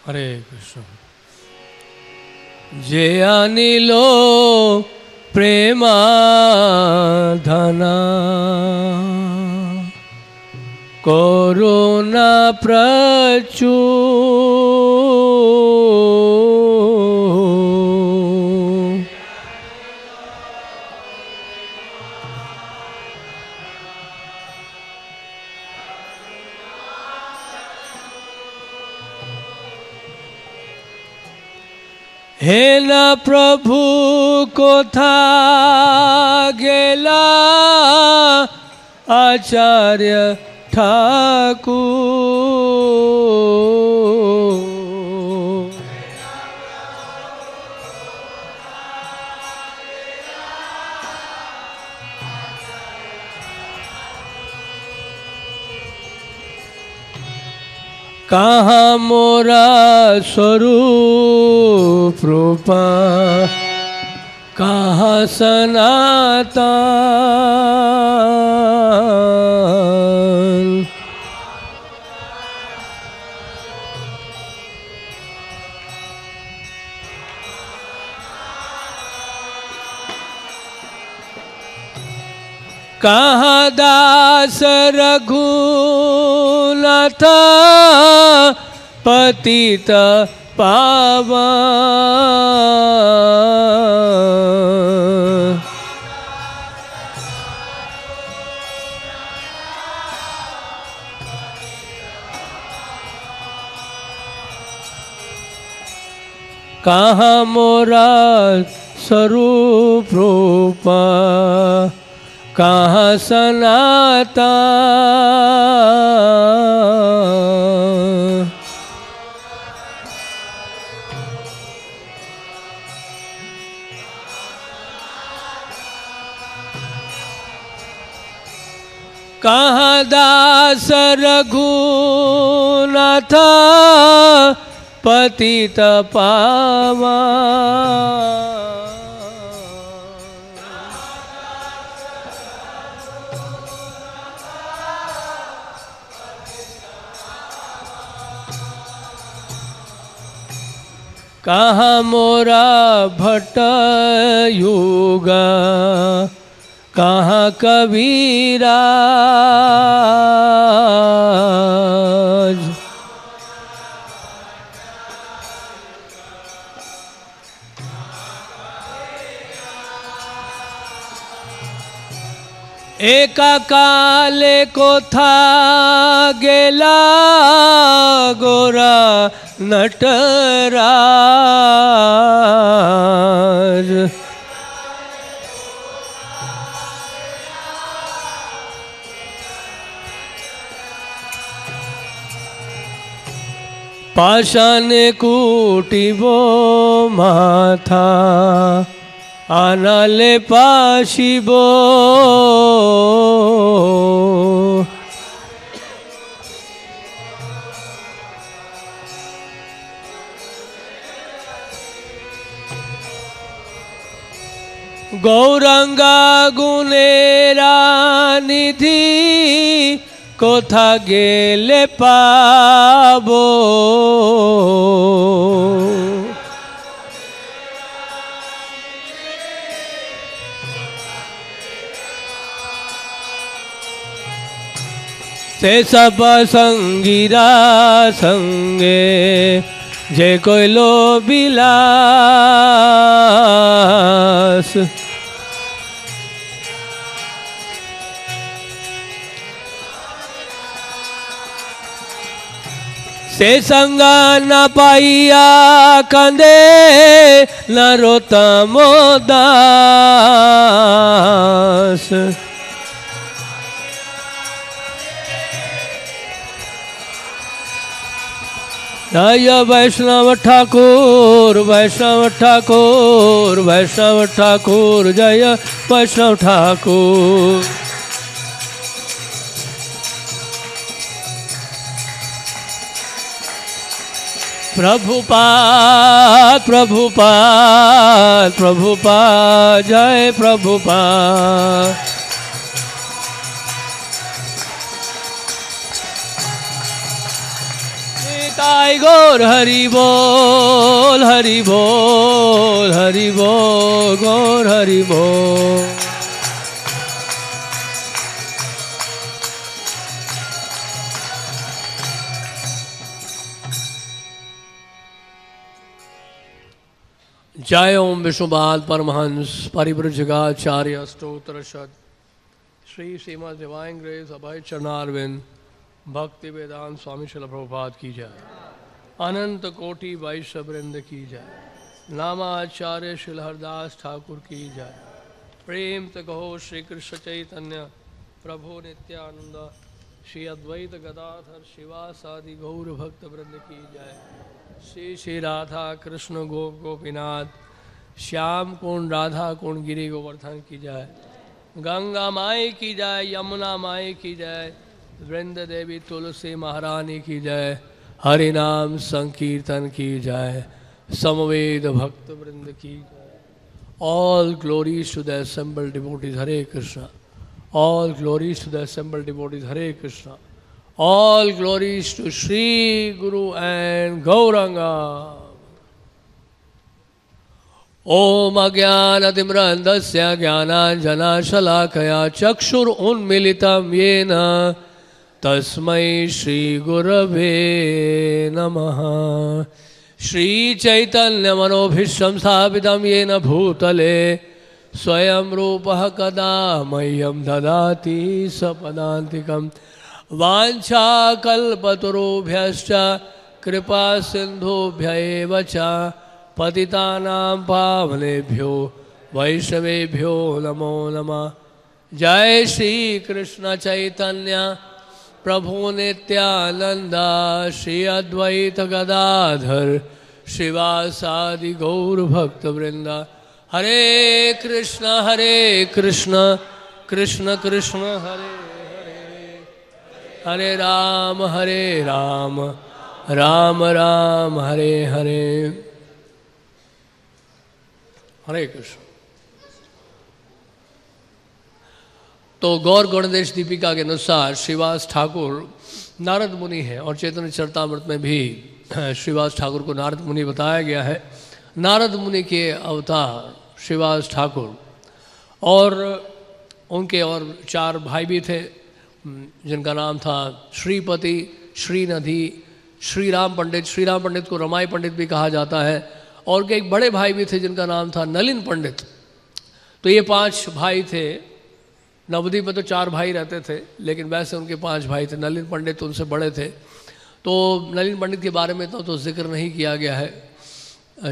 हरे कृष्ण। जे अनिलो प्रेमा धना करुणा प्रचुर हे न प्रभु कोथा गेला आचार्य ठाकुर। कहाँ मोरा स्वरूप रूपा कहाँ सनातन। कहाँ दास रघुनाथ पतित पावन। कहाँ मोरा स्वरूप रूपा कहाँ सनातन। कहाँ दास रघुनाथ पतित पावन। कहाँ मोरा भट्ट युगा कहाँ कबीराज। एका काले कोथा गेला गोरा नटराज। पाषाण कुटिबो माथा आनाले पाशिबो। गौरंगा गुनेरा निधि कोथा गेले पाबो। से सब संगीरा संगे जे कोई लो बिलास। से संगा न पाइया कंदे न रोता मोदास। जय वैष्णव ठाकुर वैष्णव ठाकुर वैष्णव ठाकुर जय वैष्णव ठाकुर। प्रभुपाद प्रभुपाद प्रभुपाद जय प्रभुपाद। निताई गौर हरि बोल, हरि बोल, हरि बोल, गौर हरि बोल। जय ओम विष्णुपाद परमहंस परिव्रजकाचार्य अष्टोत्तर शत श्री श्रीमद् डिवाइन ग्रेस अभय चरणारविंद भक्ति वेदांत स्वामी श्रील प्रभुपाद की जय। अनंत कोटि वैष्णव वृंद की जय। नामाचार्य श्रील हरदास ठाकुर की जय। प्रेम से कहो श्री कृष्ण चैतन्य प्रभु नित्यानंद श्री अद्वैत गदाधर शिवासादि गौर भक्त वृंद की जय। श्री श्री राधा कृष्ण गोप गोपीनाथ श्याम कुंड राधा कुंड गिरी गोवर्धन की जय। गंगा माई की जय, यमुना माई की जय, वृंद देवी तुलसी महारानी की जय। हरि नाम संकीर्तन की जय, समवेद भक्त वृंद की जय। All glories to the assembled devotees, Hare Krishna. All glories to the assembled devotees, Hare Krishna. All glories to Sri Guru and Gauranga. Om Ajnanatimrandasya Jnananjanashalakaya Chakshur Unmilitam Yena Tasmai Shri Gurave Namaha. Shri Chaitanya Manobhisham Sthapitam Yena Bhutale Swayam Rupaha Kada Mayam Dadati Sapadantikam वांछा कल्पतरुभ्यश्च कृपा सिंधुभ्यैव च पतितानां पावनेभ्यो वैष्णवेभ्यो नमो नमः। जय श्री कृष्ण चैतन्य प्रभु नित्यानंद श्री अद्वैत गदाधर श्रीवासादि गौर भक्त वृंद। हरे कृष्ण कृष्ण कृष्ण हरे हरे राम राम राम हरे हरे। हरे कृष्ण। तो गौर गणदेश दीपिका के अनुसार श्रीवास ठाकुर नारद मुनि है और चैतन्य चरितामृत में भी श्रीवास ठाकुर को नारद मुनि बताया गया है। नारद मुनि के अवतार श्रीवास ठाकुर और उनके और 4 भाई भी थे जिनका नाम था श्रीपति, श्रीनिधि, श्रीराम पंडित। श्रीराम पंडित को रमाई पंडित भी कहा जाता है। और उनके एक बड़े भाई भी थे जिनका नाम था नलिन पंडित। तो ये 5 भाई थे। नवद्वीप में तो 4 भाई रहते थे, लेकिन वैसे उनके 5 भाई थे। नलिन पंडित उनसे बड़े थे। तो नलिन पंडित के बारे में तो जिक्र नहीं किया गया है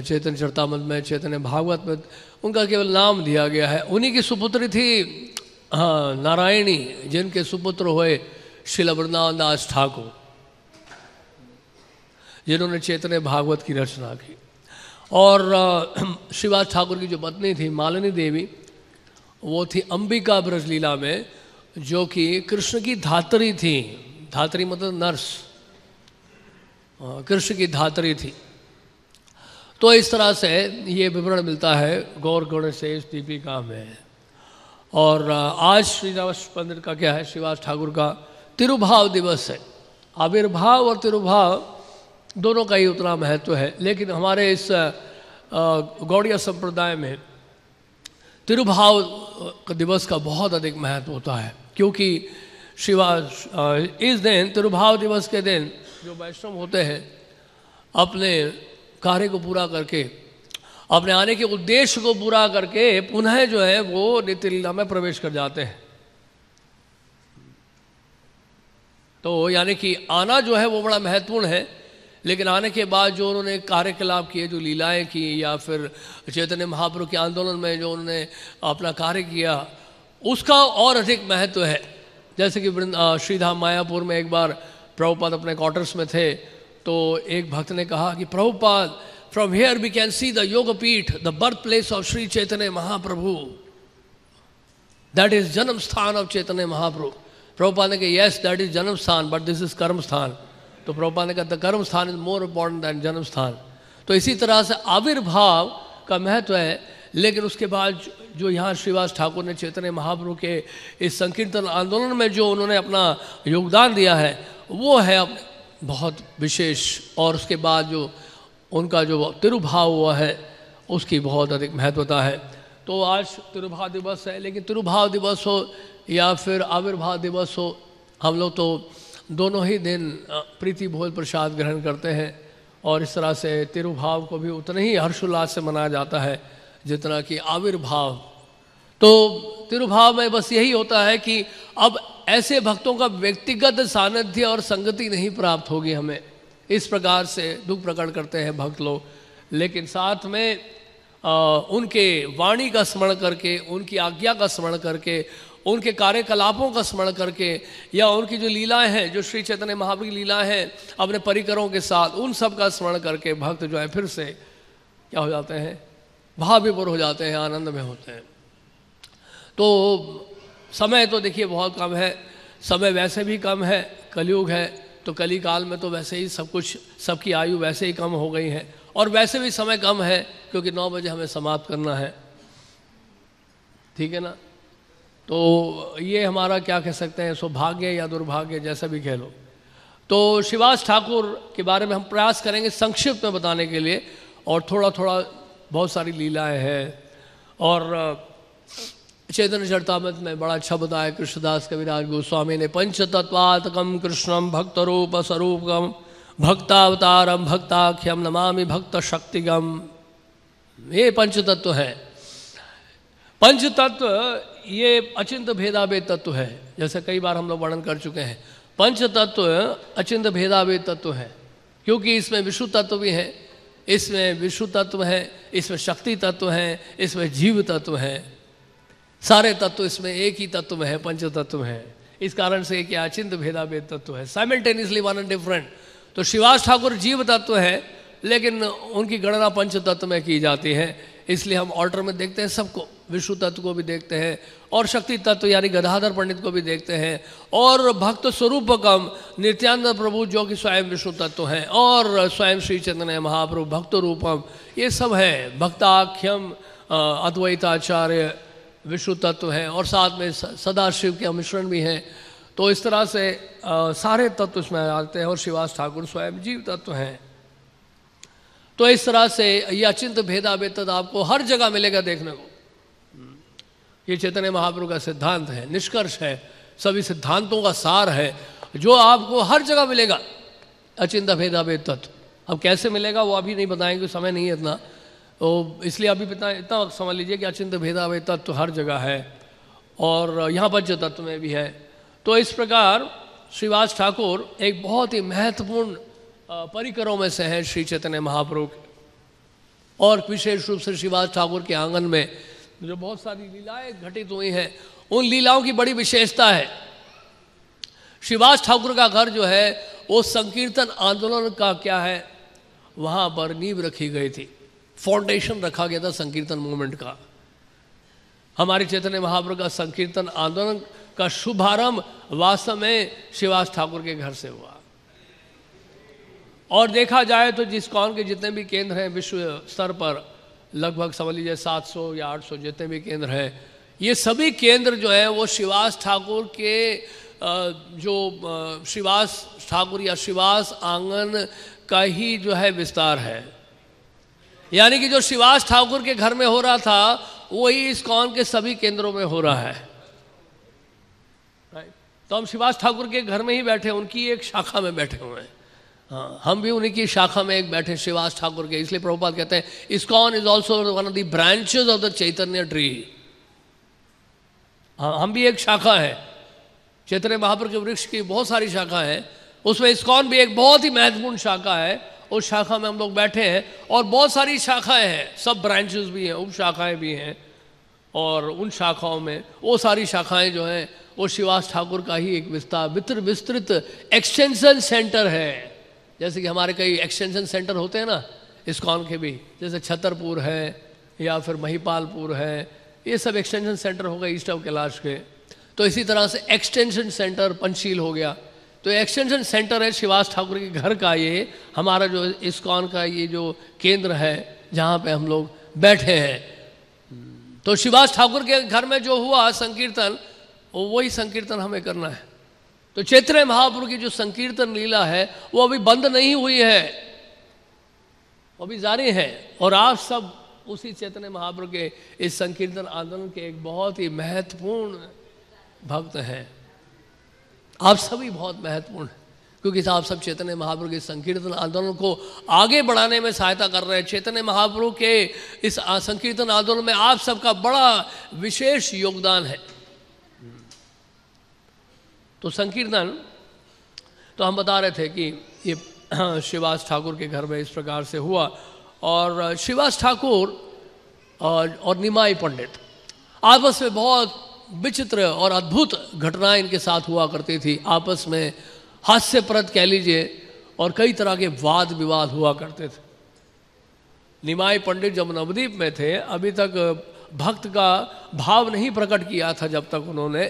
चैतन्य चरितामृत में, चैतन्य भागवत में उनका केवल नाम दिया गया है। उन्हीं की सुपुत्री थी नारायणी, जिनके सुपुत्र हुए श्रील वृंदावन दास ठाकुर, जिन्होंने चैतन्य भागवत की रचना की। और श्रीवास ठाकुर की जो पत्नी थी मालिनी देवी, वो थी अंबिका ब्रजलीला में, जो कि कृष्ण की धात्री थी। धात्री मतलब नर्स, कृष्ण की धात्री थी। तो इस तरह से ये विवरण मिलता है गौर गणेश दीपिका में। और आज श्रीवास पंडित का क्या है, श्रीवास ठाकुर का तिरुभाव दिवस है। आविर्भाव और तिरुभाव दोनों का ही उतना महत्व है, लेकिन हमारे इस गौड़िया संप्रदाय में तिरुभाव दिवस का बहुत अधिक महत्व होता है। क्योंकि श्रीवास इस दिन, तिरुभाव दिवस के दिन, जो वैष्णव होते हैं अपने कार्य को पूरा करके, अपने आने के उद्देश्य को पूरा करके पुनः जो है वो नित्य लीला में प्रवेश कर जाते हैं। तो यानी कि आना जो है वो बड़ा महत्वपूर्ण है, लेकिन आने के बाद जो उन्होंने कार्यकलाप किए, जो लीलाएं की, या फिर चैतन्य महाप्रभु के आंदोलन में जो उन्होंने अपना कार्य किया, उसका और अधिक महत्व है। जैसे कि श्रीधाम मायापुर में एक बार प्रभुपाद अपने क्वार्टर्स में थे, तो एक भक्त ने कहा कि Prabhupada, from here we can see the Yogapeeth, the birthplace of Sri Chaitanya Mahaprabhu. That is Janam Sthan of Chaitanya Mahaprabhu. Prabhupada ने कहा, yes, that is Janam Sthan, but this is Karam Sthan. तो प्रभुपाद ने कहा, the Karam Sthan is more important than Janam Sthan. तो इसी तरह से आविर्भाव का महत्व है। लेकिन उसके बाद जो यहाँ श्रीवास ठाकुर ने चैतन्य महाप्रभु के इस संकीर्तन आंदोलन में जो उन्होंने अपना योगदान दिया है, वो है बहुत विशेष, और उसके बाद जो उनका जो तिरुभाव हुआ है उसकी बहुत अधिक महत्वता है। तो आज तिरुभाव दिवस है, लेकिन तिरुभाव दिवस हो या फिर आविर्भाव दिवस हो, हम लोग तो दोनों ही दिन प्रीति भोज प्रसाद ग्रहण करते हैं, और इस तरह से तिरुभाव को भी उतना ही हर्षोल्लास से मनाया जाता है जितना कि आविर्भाव। तो तिरुभाव में बस यही होता है कि अब ऐसे भक्तों का व्यक्तिगत सानिध्य और संगति नहीं प्राप्त होगी हमें, इस प्रकार से दुख प्रकट करते हैं भक्त लोग। लेकिन साथ में उनके वाणी का स्मरण करके, उनकी आज्ञा का स्मरण करके, उनके कार्यकलापों का स्मरण करके, या उनकी जो लीलाएं हैं, जो श्री चैतन्य महाप्रभु की लीलाएं हैं अपने परिकरों के साथ, उन सब का स्मरण करके भक्त जो है फिर से क्या हो जाते हैं, भावविभोर हो जाते हैं, आनंद में होते हैं। तो समय तो देखिए बहुत कम है, समय वैसे भी कम है, कलयुग है, तो कली काल में तो वैसे ही सब कुछ, सबकी आयु वैसे ही कम हो गई है, और वैसे भी समय कम है क्योंकि 9 बजे हमें समाप्त करना है, ठीक है ना। तो ये हमारा क्या कह सकते हैं, सौभाग्य या दुर्भाग्य, जैसा भी कह लो। तो श्रीवास ठाकुर के बारे में हम प्रयास करेंगे संक्षिप्त में बताने के लिए, और थोड़ा थोड़ा बहुत सारी लीलाएं हैं। और चैतन्य चरितामृत में बड़ा अच्छा बताया कृष्णदास कविराज गोस्वामी ने, पंचतत्वात्मकं कृष्णम भक्त रूप स्वरूपम भक्तावतारम भक्ताख्यम नमामि भक्त शक्तिगम। ये पंचतत्व है। पंचतत्व ये अचिंत भेदाभेद तत्व है, जैसे कई बार हम लोग वर्णन कर चुके हैं। पंचतत्व अचिंत भेदाभेद तत्व है, क्योंकि इसमें विष्णु तत्व भी है, इसमें विष्णु तत्व है, इसमें शक्ति तत्व है, इसमें जीव तत्व है, सारे तत्व इसमें एक ही तत्व में है, पंच तत्व है। इस कारण से क्या अचिंत भेदाभेद तत्व है, साइमल्टेनियसली वन एंड डिफरेंट। तो श्रीवास ठाकुर जीव तत्व है, लेकिन उनकी गणना पंच तत्व में की जाती है, इसलिए हम ऑर्डर में देखते हैं सबको, विष्णु तत्व को भी देखते हैं, और शक्ति तत्व यानी गदाधर पंडित को भी देखते हैं, और भक्त स्वरूपकम नित्यानंद प्रभु जो कि स्वयं विष्णु तत्व हैं, और स्वयं श्री चैतन्य महाप्रभु भक्त रूपम, ये सब है। भक्ताख्यम अद्वैताचार्य विष्णु तत्व है, और साथ में सदाशिव के मिश्रण भी हैं। तो इस तरह से सारे तत्व इसमें आते हैं, और श्रीवास ठाकुर स्वयं जीव तत्व हैं। तो इस तरह से ये अचिंत भेदाभेद तत्व आपको हर जगह मिलेगा देखने को। ये चैतन्य महाप्रभु का सिद्धांत है, निष्कर्ष है, सभी सिद्धांतों का सार है, जो आपको हर जगह मिलेगा, अचिंत भेदाभेद तत्व। अब कैसे मिलेगा वो अभी नहीं बताएंगे, समय नहीं है इतना, तो इसलिए अभी इतना वक्त समझ लीजिए कि अचिंत भेदाभेद तत्व हर जगह है, और यहाँ पंच तत्व में भी है। तो इस प्रकार श्रीवास ठाकुर एक बहुत ही महत्वपूर्ण परिकरों में से हैं श्री चैतन्य महाप्रभु के, और विशेष रूप से श्रीवास ठाकुर के आंगन में जो बहुत सारी लीलाएं घटित हुई हैं, उन लीलाओं की बड़ी विशेषता है। श्रीवास ठाकुर का घर जो है वो संकीर्तन आंदोलन का क्या है, वहाँ पर नींव रखी गई थी, फाउंडेशन रखा गया था संकीर्तन मूवमेंट का। हमारे चैतन्य महाप्रभु का संकीर्तन आंदोलन का शुभारंभ वास्तव में श्रीवास ठाकुर के घर से हुआ। और देखा जाए तो जिस्कॉन के जितने भी केंद्र हैं विश्व स्तर पर, लगभग समझ लीजिए 700 या 800 जितने भी केंद्र हैं, ये सभी केंद्र जो है वो श्रीवास ठाकुर के जो श्रीवास ठाकुर या श्रीवास आंगन का ही जो है विस्तार है। यानी कि जो श्रीवास ठाकुर के घर में हो रहा था वही इस्कॉन के सभी केंद्रों में हो रहा है। तो हम श्रीवास ठाकुर के घर में ही बैठे, उनकी एक शाखा में बैठे हुए हैं। हाँ, हम भी उन्हीं की शाखा में एक बैठे श्रीवास ठाकुर के, इसलिए प्रभुपाद कहते हैं ISKCON is also one of the branches of the Chaitanya tree. हाँ, हम भी एक शाखा है, चैतन्य महाप्रभु के वृक्ष की बहुत सारी शाखा है, उसमें इस्कॉन भी एक बहुत ही महत्वपूर्ण शाखा है। उस शाखा में हम लोग बैठे हैं, और बहुत सारी शाखाएं हैं, सब ब्रांचेस भी हैं, उप शाखाएं भी हैं, और उन शाखाओं में वो सारी शाखाएं जो हैं वो श्रीवास ठाकुर का ही एक विस्तृत एक्सटेंशन सेंटर है। जैसे कि हमारे कई एक्सटेंशन सेंटर होते हैं ना इस्कॉन के भी, जैसे छतरपुर है या फिर महिपालपुर है, ये सब एक्सटेंशन सेंटर हो गए ईस्ट ऑफ कैलाश के। तो इसी तरह से एक्सटेंशन सेंटर पंचशील हो गया। तो एक्सटेंशन सेंटर है श्रीवास ठाकुर के घर का, ये हमारा जो इस्कॉन का ये जो केंद्र है जहाँ पे हम लोग बैठे हैं। तो श्रीवास ठाकुर के घर में जो हुआ संकीर्तन, वही संकीर्तन हमें करना है। तो चैतन्य महाप्रभु की जो संकीर्तन लीला है वो अभी बंद नहीं हुई है, वो भी जारी है। और आप सब उसी चैतन्य महाप्रभु के इस संकीर्तन आंदोलन के एक बहुत ही महत्वपूर्ण भक्त हैं। आप सभी बहुत महत्वपूर्ण हैं, क्योंकि आप सब चैतन्य महाप्रभु के संकीर्तन आंदोलन को आगे बढ़ाने में सहायता कर रहे हैं। चैतन्य महाप्रभु के इस संकीर्तन आंदोलन में आप सबका बड़ा विशेष योगदान है। तो संकीर्तन तो हम बता रहे थे कि ये शिवास ठाकुर के घर में इस प्रकार से हुआ, और शिवास ठाकुर और निमाई पंडित आपस में बहुत विचित्र और अद्भुत घटनाएं इनके साथ हुआ करती थी। आपस में हास्यप्रद कह लीजिए, और कई तरह के वाद विवाद हुआ करते थे। निमाई पंडित जब नवद्वीप में थे, अभी तक भक्त का भाव नहीं प्रकट किया था जब तक उन्होंने,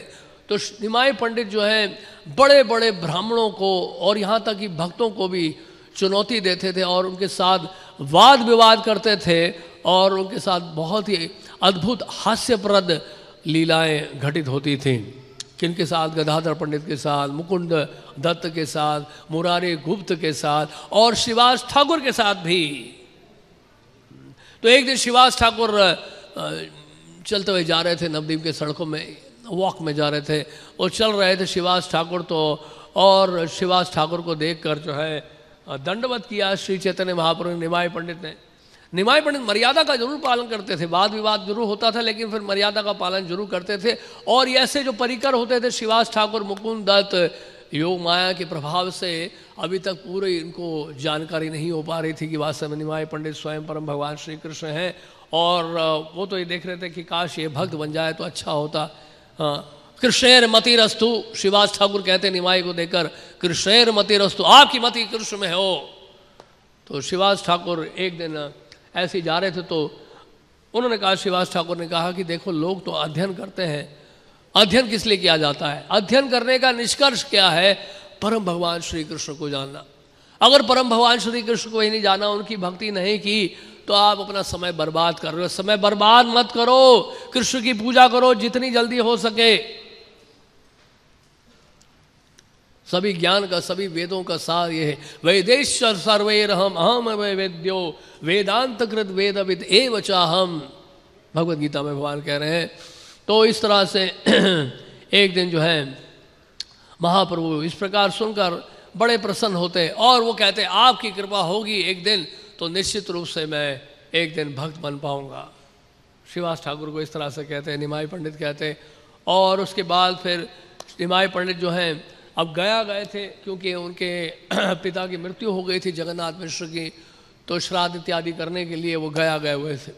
तो निमाई पंडित जो हैं बड़े बड़े ब्राह्मणों को और यहाँ तक कि भक्तों को भी चुनौती देते थे और उनके साथ वाद विवाद करते थे, और उनके साथ बहुत ही अद्भुत हास्यप्रद लीलाएं घटित होती थीं। किनके साथ? गदाधर पंडित के साथ, मुकुंद दत्त के साथ, मुरारी गुप्त के साथ, और शिवास ठाकुर के साथ भी। तो एक दिन शिवास ठाकुर चलते हुए जा रहे थे नवद्वीप के सड़कों में, वॉक में जा रहे थे, और चल रहे थे शिवास ठाकुर तो, और शिवास ठाकुर को देखकर जो है दंडवत किया श्री चैतन्य महाप्रभु ने निमाई पंडित ने। निमाई पंडित मर्यादा का जरूर पालन करते थे, वाद विवाद जरूर होता था, लेकिन फिर मर्यादा का पालन जरूर करते थे। और ऐसे जो परिकर होते थे शिवास ठाकुर, मुकुंद दत्त, योग माया के प्रभाव से अभी तक पूरी इनको जानकारी नहीं हो पा रही थी कि वास्तव में निमाई पंडित स्वयं परम भगवान श्री कृष्ण हैं। और वो तो ये देख रहे थे कि काश ये भक्त बन जाए तो अच्छा होता। कृष्णेर मतिरस्तु, शिवास ठाकुर कहते निमाई को देखकर, कृष्णेर मतिरस्तु, आपकी मति कृष्ण में हो। तो शिवास ठाकुर एक दिन ऐसे जा रहे थे, तो उन्होंने कहा, शिवास ठाकुर ने कहा कि देखो लोग तो अध्ययन करते हैं, अध्ययन किस लिए किया जाता है? अध्ययन करने का निष्कर्ष क्या है? परम भगवान श्री कृष्ण को जानना। अगर परम भगवान श्री कृष्ण को ही नहीं जाना, उनकी भक्ति नहीं की, तो आप अपना समय बर्बाद कर रहे हो। समय बर्बाद मत करो, कृष्ण की पूजा करो जितनी जल्दी हो सके। सभी ज्ञान का, सभी वेदों का सार ये है, वेदेश्वर सर्वैरहम अहम वेद्यो वेदांत कृत वेदविद एव चाहम, भगवद गीता में भगवान कह रहे हैं। तो इस तरह से एक दिन जो है महाप्रभु इस प्रकार सुनकर बड़े प्रसन्न होते, और वो कहते आपकी कृपा होगी एक दिन तो निश्चित रूप से मैं एक दिन भक्त बन पाऊंगा। शिवास ठाकुर को इस तरह से कहते हैं, निमाई पंडित कहते हैं। और उसके बाद फिर निमाई पंडित जो हैं अब गया गए थे, क्योंकि उनके पिता की मृत्यु हो गई थी जगन्नाथ मिश्र की, तो श्राद्ध इत्यादि करने के लिए वो गया गए हुए थे।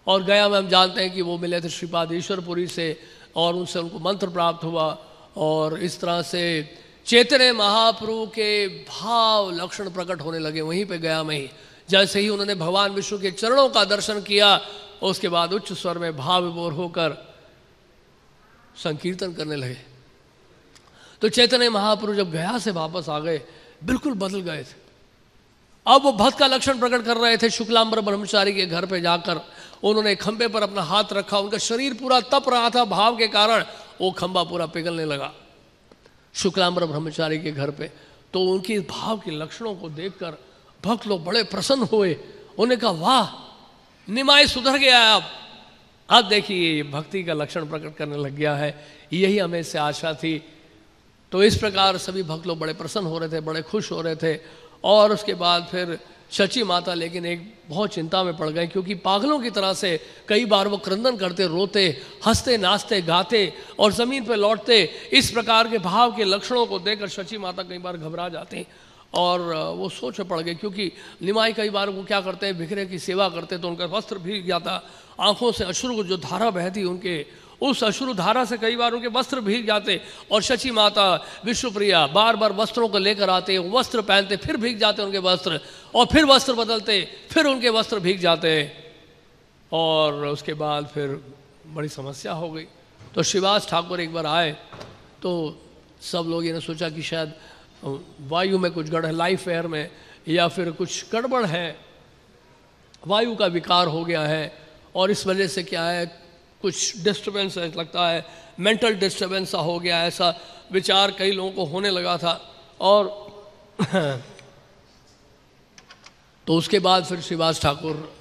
और गया में हम जानते हैं कि वो मिले थे श्रीपाद ईश्वरपुरी से, और उनसे उनको मंत्र प्राप्त हुआ। और इस तरह से चैतन्य महाप्रभु के भाव लक्षण प्रकट होने लगे वहीं पे गया में ही। जैसे ही उन्होंने भगवान विष्णु के चरणों का दर्शन किया, उसके बाद उच्च स्वर में भाव विभोर होकर संकीर्तन करने लगे। तो चैतन्य महाप्रभु जब गया से वापस आ गए, बिल्कुल बदल गए थे। अब वो भक्त का लक्षण प्रकट कर रहे थे। शुक्लांबर ब्रह्मचारी के घर पे जाकर उन्होंने खंबे पर अपना हाथ रखा, उनका शरीर पूरा तप रहा था भाव के कारण, वो खंबा पूरा पिघलने लगा शुक्लांबर ब्रह्मचारी के घर पे। तो उनकी भाव के लक्षणों को देखकर भक्त लोग बड़े प्रसन्न हुए। उन्होंने कहा वाह, निमाई सुधर गया है, अब देखिए ये भक्ति का लक्षण प्रकट करने लग गया है, यही हमें इससे आशा थी। तो इस प्रकार सभी भक्त लोग बड़े प्रसन्न हो रहे थे, बड़े खुश हो रहे थे। और उसके बाद फिर शची माता लेकिन एक बहुत चिंता में पड़ गए, क्योंकि पागलों की तरह से कई बार वो क्रंदन करते, रोते, हंसते, नाचते, गाते और ज़मीन पर लौटते। इस प्रकार के भाव के लक्षणों को देखकर शची माता कई बार घबरा जाती और वो सोच में पड़ गए, क्योंकि निमाई कई बार वो क्या करते हैं, भिखरे की सेवा करते तो उनका वस्त्र भीग जाता, आंखों से अश्रु जो धारा बहती उनके, उस अश्रु धारा से कई बार उनके वस्त्र भीग जाते। और शची माता विष्णुप्रिया बार बार वस्त्रों को लेकर आते, वस्त्र पहनते, फिर भीग जाते उनके वस्त्र, और फिर वस्त्र बदलते, फिर उनके वस्त्र भीग जाते। और उसके बाद फिर बड़ी समस्या हो गई। तो शिवास ठाकुर एक बार आए तो सब लोग ये सोचा कि शायद वायु में कुछ गड़बड़ है, लाइफ एयर में, या फिर कुछ गड़बड़ है, वायु का विकार हो गया है। और इस वजह से क्या है, कुछ डिस्टर्बेंस लगता है, मेंटल डिस्टर्बेंस सा हो गया, ऐसा विचार कई लोगों को होने लगा था। और तो उसके बाद फिर श्रीवास ठाकुर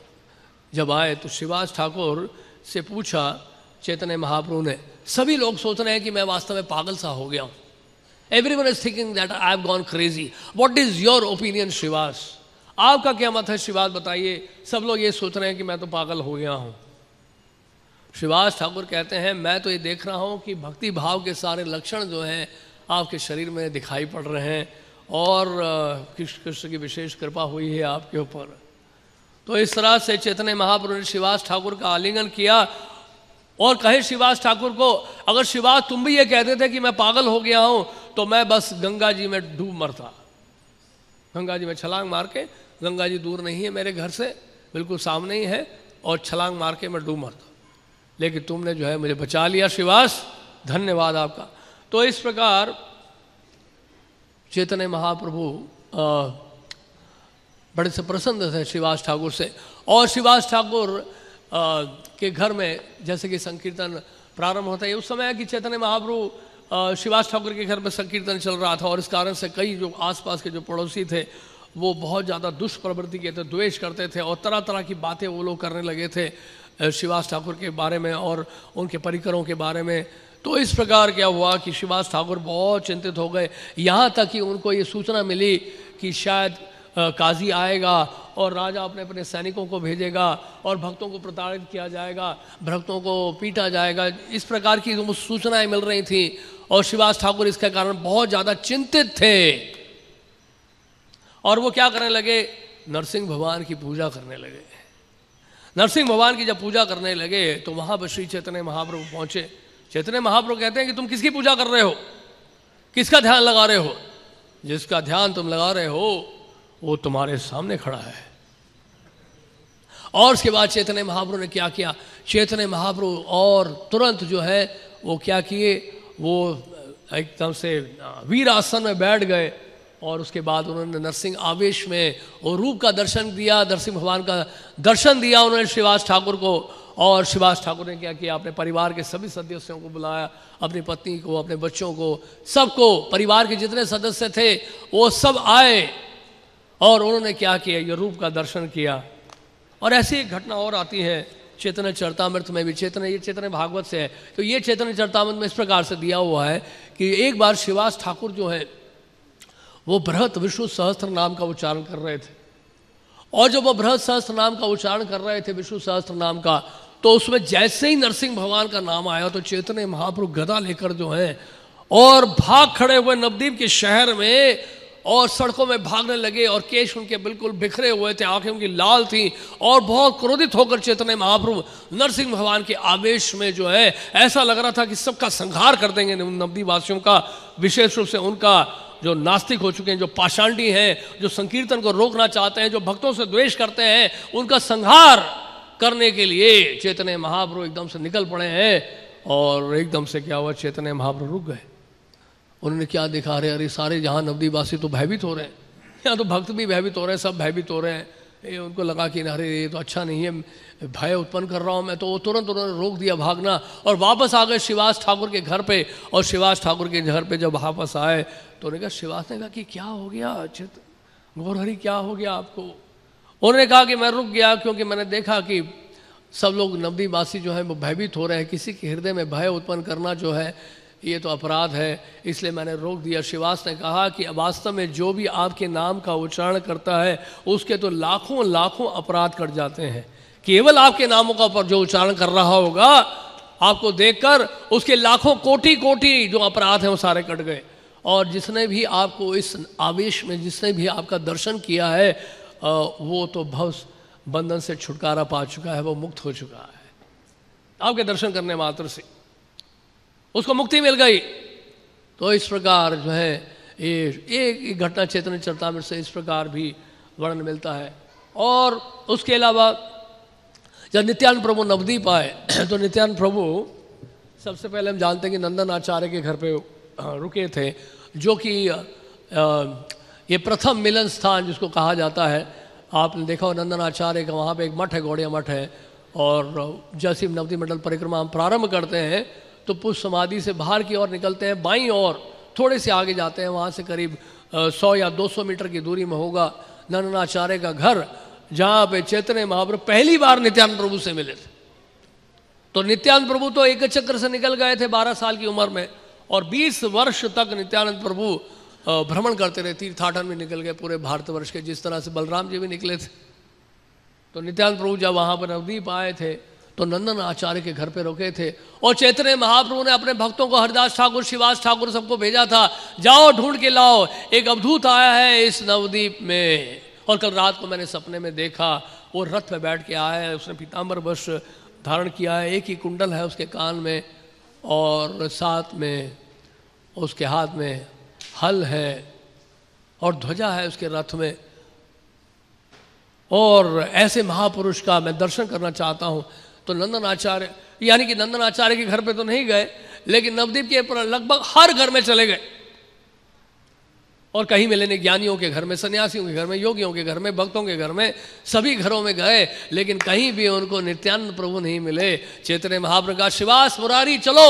जब आए तो श्रीवास ठाकुर से पूछा चैतन्य महाप्रभु ने, सभी लोग सोच रहे हैं कि मैं वास्तव में पागल सा हो गया हूँ। Everyone is thinking that I have gone crazy, what is your opinion Shrivas? आपका क्या मत है श्रीवास, बताइए। सब लोग ये सोच रहे हैं कि मैं तो पागल हो गया हूँ। श्रीवास ठाकुर कहते हैं, मैं तो ये देख रहा हूँ कि भक्ति भाव के सारे लक्षण जो हैं आपके शरीर में दिखाई पड़ रहे हैं और कृष्ण की विशेष कृपा हुई है आपके ऊपर। तो इस तरह से चैतन्य महाप्रभु ने श्रीवास ठाकुर का आलिंगन किया और कहे श्रीवास ठाकुर को, अगर श्रीवास तुम भी ये कहते थे कि मैं पागल हो गया हूँ तो मैं बस गंगा जी में डूब मरता। गंगा जी में छलांग मार के, गंगा जी दूर नहीं है मेरे घर से, बिल्कुल सामने ही है, और छलांग मार के मैं डूब मरता। लेकिन तुमने जो है मुझे बचा लिया श्रीवास, धन्यवाद आपका। तो इस प्रकार चैतन्य महाप्रभु बड़े से प्रसन्न थे श्रीवास ठाकुर से। और श्रीवास ठाकुर के घर में जैसे कि संकीर्तन प्रारंभ होता है, उस समय कि चैतन्य महाप्रभु श्रीवास ठाकुर के घर में संकीर्तन चल रहा था और इस कारण से कई जो आसपास के जो पड़ोसी थे वो बहुत ज़्यादा दुष्प्रवृत्ति के थे, द्वेष करते थे और तरह तरह की बातें वो लोग करने लगे थे श्रीवास ठाकुर के बारे में और उनके परिकरों के बारे में। तो इस प्रकार क्या हुआ कि श्रीवास ठाकुर बहुत चिंतित हो गए, यहाँ तक कि उनको ये सूचना मिली कि शायद काजी आएगा और राजा अपने अपने सैनिकों को भेजेगा और भक्तों को प्रताड़ित किया जाएगा, भक्तों को पीटा जाएगा। इस प्रकार की सूचनाएं मिल रही थी और श्रीवास ठाकुर इसके कारण बहुत ज़्यादा चिंतित थे। और वो क्या करने लगे, नरसिंह भगवान की पूजा करने लगे। नरसिंह भगवान की जब पूजा करने लगे तो वहाँ पर श्री चैतन्य महाप्रभु पहुँचे। चैतन्य महाप्रभु कहते हैं कि तुम किसकी पूजा कर रहे हो, किसका ध्यान लगा रहे हो? जिसका ध्यान तुम लगा रहे हो वो तुम्हारे सामने खड़ा है। और उसके बाद चैतन्य महाप्रभु ने क्या किया, चैतन्य महाप्रभु और तुरंत जो है वो क्या किए, वो एकदम से वीर आसन में बैठ गए और उसके बाद उन्होंने नरसिंह आवेश में वो रूप का दर्शन दिया, नरसिंह भगवान का दर्शन दिया उन्होंने श्रीवास ठाकुर को। और श्रीवास ठाकुर ने क्या किया, अपने परिवार के सभी सदस्यों को बुलाया, अपनी पत्नी को, अपने बच्चों को, सबको, परिवार के जितने सदस्य थे वो सब आए और उन्होंने क्या किया, ये रूप का दर्शन किया। और ऐसी एक घटना और आती है चैतन्य चरितामृत में भी, ये चैतन्य भागवत से है। तो ये चैतन्य चरितामृत में इस प्रकार से दिया हुआ है कि एक बार श्रीवास ठाकुर जो है वो बृहत विष्णु सहस्त्र नाम का उच्चारण कर रहे थे और जब वो बृहत सहस्त्र नाम का उच्चारण कर रहे थे, विष्णु सहस्त्र नाम का, तो उसमें जैसे ही नरसिंह भगवान का नाम आया तो चैतन्य महाप्रभु गदा लेकर जो है और भाग खड़े हुए नवद्वीप के शहर में और सड़कों में भागने लगे और केश उनके बिल्कुल बिखरे हुए थे, आंखें उनकी लाल थी और बहुत क्रोधित होकर चैतन्य महाप्रभु नरसिंह भगवान के आवेश में जो है ऐसा लग रहा था कि सबका संहार कर देंगे नवद्वीप वासियों का, विशेष रूप से उनका जो नास्तिक हो चुके हैं, जो पाषांडी हैं, जो संकीर्तन को रोकना चाहते हैं, जो भक्तों से द्वेष करते हैं, उनका संहार करने के लिए चैतन्य महाप्रभु एकदम से निकल पड़े हैं। और एकदम से क्या हुआ, चैतन्य महाप्रभु रुक गए। उन्होंने क्या देखा, अरे सारे जहाँ नवद्वीपवासी तो भयभीत हो रहे हैं, यहाँ तो भक्त भी भयभीत हो रहे हैं, सब भयभीत हो रहे हैं। ये उनको लगा कि अरे ये तो अच्छा नहीं है, भय उत्पन्न कर रहा हूँ मैं, तो वो तुरंत उन्होंने रोक दिया भागना और वापस आ गए श्रीवास ठाकुर के घर पे। और श्रीवास ठाकुर के घर पे जब वापस आए तो उन्होंने कहा, श्रीवास ने कहा कि क्या हो गया गौरहरि, क्या हो गया आपको? उन्होंने कहा कि मैं रुक गया क्योंकि मैंने देखा कि सब लोग नवद्वीपवासी जो है वो भयभीत हो रहे हैं, किसी के हृदय में भय उत्पन्न करना जो है ये तो अपराध है, इसलिए मैंने रोक दिया। श्रीवास ने कहा कि वास्तव में जो भी आपके नाम का उच्चारण करता है उसके तो लाखों लाखों अपराध कट जाते हैं। केवल आपके नामों का ऊपर जो उच्चारण कर रहा होगा आपको देखकर उसके लाखों कोटि कोटि जो अपराध हैं वो सारे कट गए। और जिसने भी आपको इस आवेश में जिसने भी आपका दर्शन किया है वो तो भव बंधन से छुटकारा पा चुका है, वो मुक्त हो चुका है। आपके दर्शन करने मात्र से उसको मुक्ति मिल गई। तो इस प्रकार जो है ये एक घटना चैतन्य चरितामृत से इस प्रकार भी वर्णन मिलता है। और उसके अलावा जब नित्यानंद प्रभु नवद्वीप आए तो नित्यानंद प्रभु सबसे पहले हम जानते हैं कि नंदन आचार्य के घर पे रुके थे, जो कि ये प्रथम मिलन स्थान जिसको कहा जाता है। आपने देखा हो नंदन आचार्य का वहाँ पे एक मठ है, गौड़िया मठ है, और जैसे ही नवदीप मंडल परिक्रमा हम प्रारंभ करते हैं तो पुष्प समाधि से बाहर की ओर निकलते हैं, बाईं ओर थोड़े से आगे जाते हैं, वहाँ से करीब 100 या 200 मीटर की दूरी में होगा नंदनाचार्य का घर, जहाँ पे चैतन्य महाप्रभु पहली बार नित्यानंद प्रभु से मिले थे। तो नित्यानंद प्रभु तो एक चक्र से निकल गए थे 12 साल की उम्र में, और 20 वर्ष तक नित्यानंद प्रभु भ्रमण करते रहे, तीर्थाटन में निकल गए पूरे भारतवर्ष के, जिस तरह से बलराम जी भी निकले थे। तो नित्यानंद प्रभु जब वहाँ पर नवदीप आए थे तो नंदन आचार्य के घर पे रुके थे, और चैतन्य महाप्रभु ने अपने भक्तों को, हरिदास ठाकुर, शिवास ठाकुर, सबको भेजा था, जाओ ढूंढ के लाओ, एक अवधूत आया है इस नवदीप में। और कल रात को मैंने सपने में देखा, वो रथ में बैठ के आया है, उसने पीताम्बर वस्त्र धारण किया है, एक ही कुंडल है उसके कान में, और साथ में उसके हाथ में हल है और ध्वजा है उसके रथ में। और ऐसे महापुरुष का मैं दर्शन करना चाहता हूँ। तो नंदन आचार्य, यानी कि नंदन आचार्य के घर पे तो नहीं गए, लेकिन नवदीप के लगभग हर घर में चले गए, और कहीं मिले नहीं, ज्ञानियों के घर में, सन्यासियों के घर में, योगियों के घर में, भक्तों के घर में, सभी घरों में गए, लेकिन कहीं भी उनको नित्यानंद प्रभु नहीं मिले। चैतन्य महाप्रभु का, शिवास, मुरारी, चलो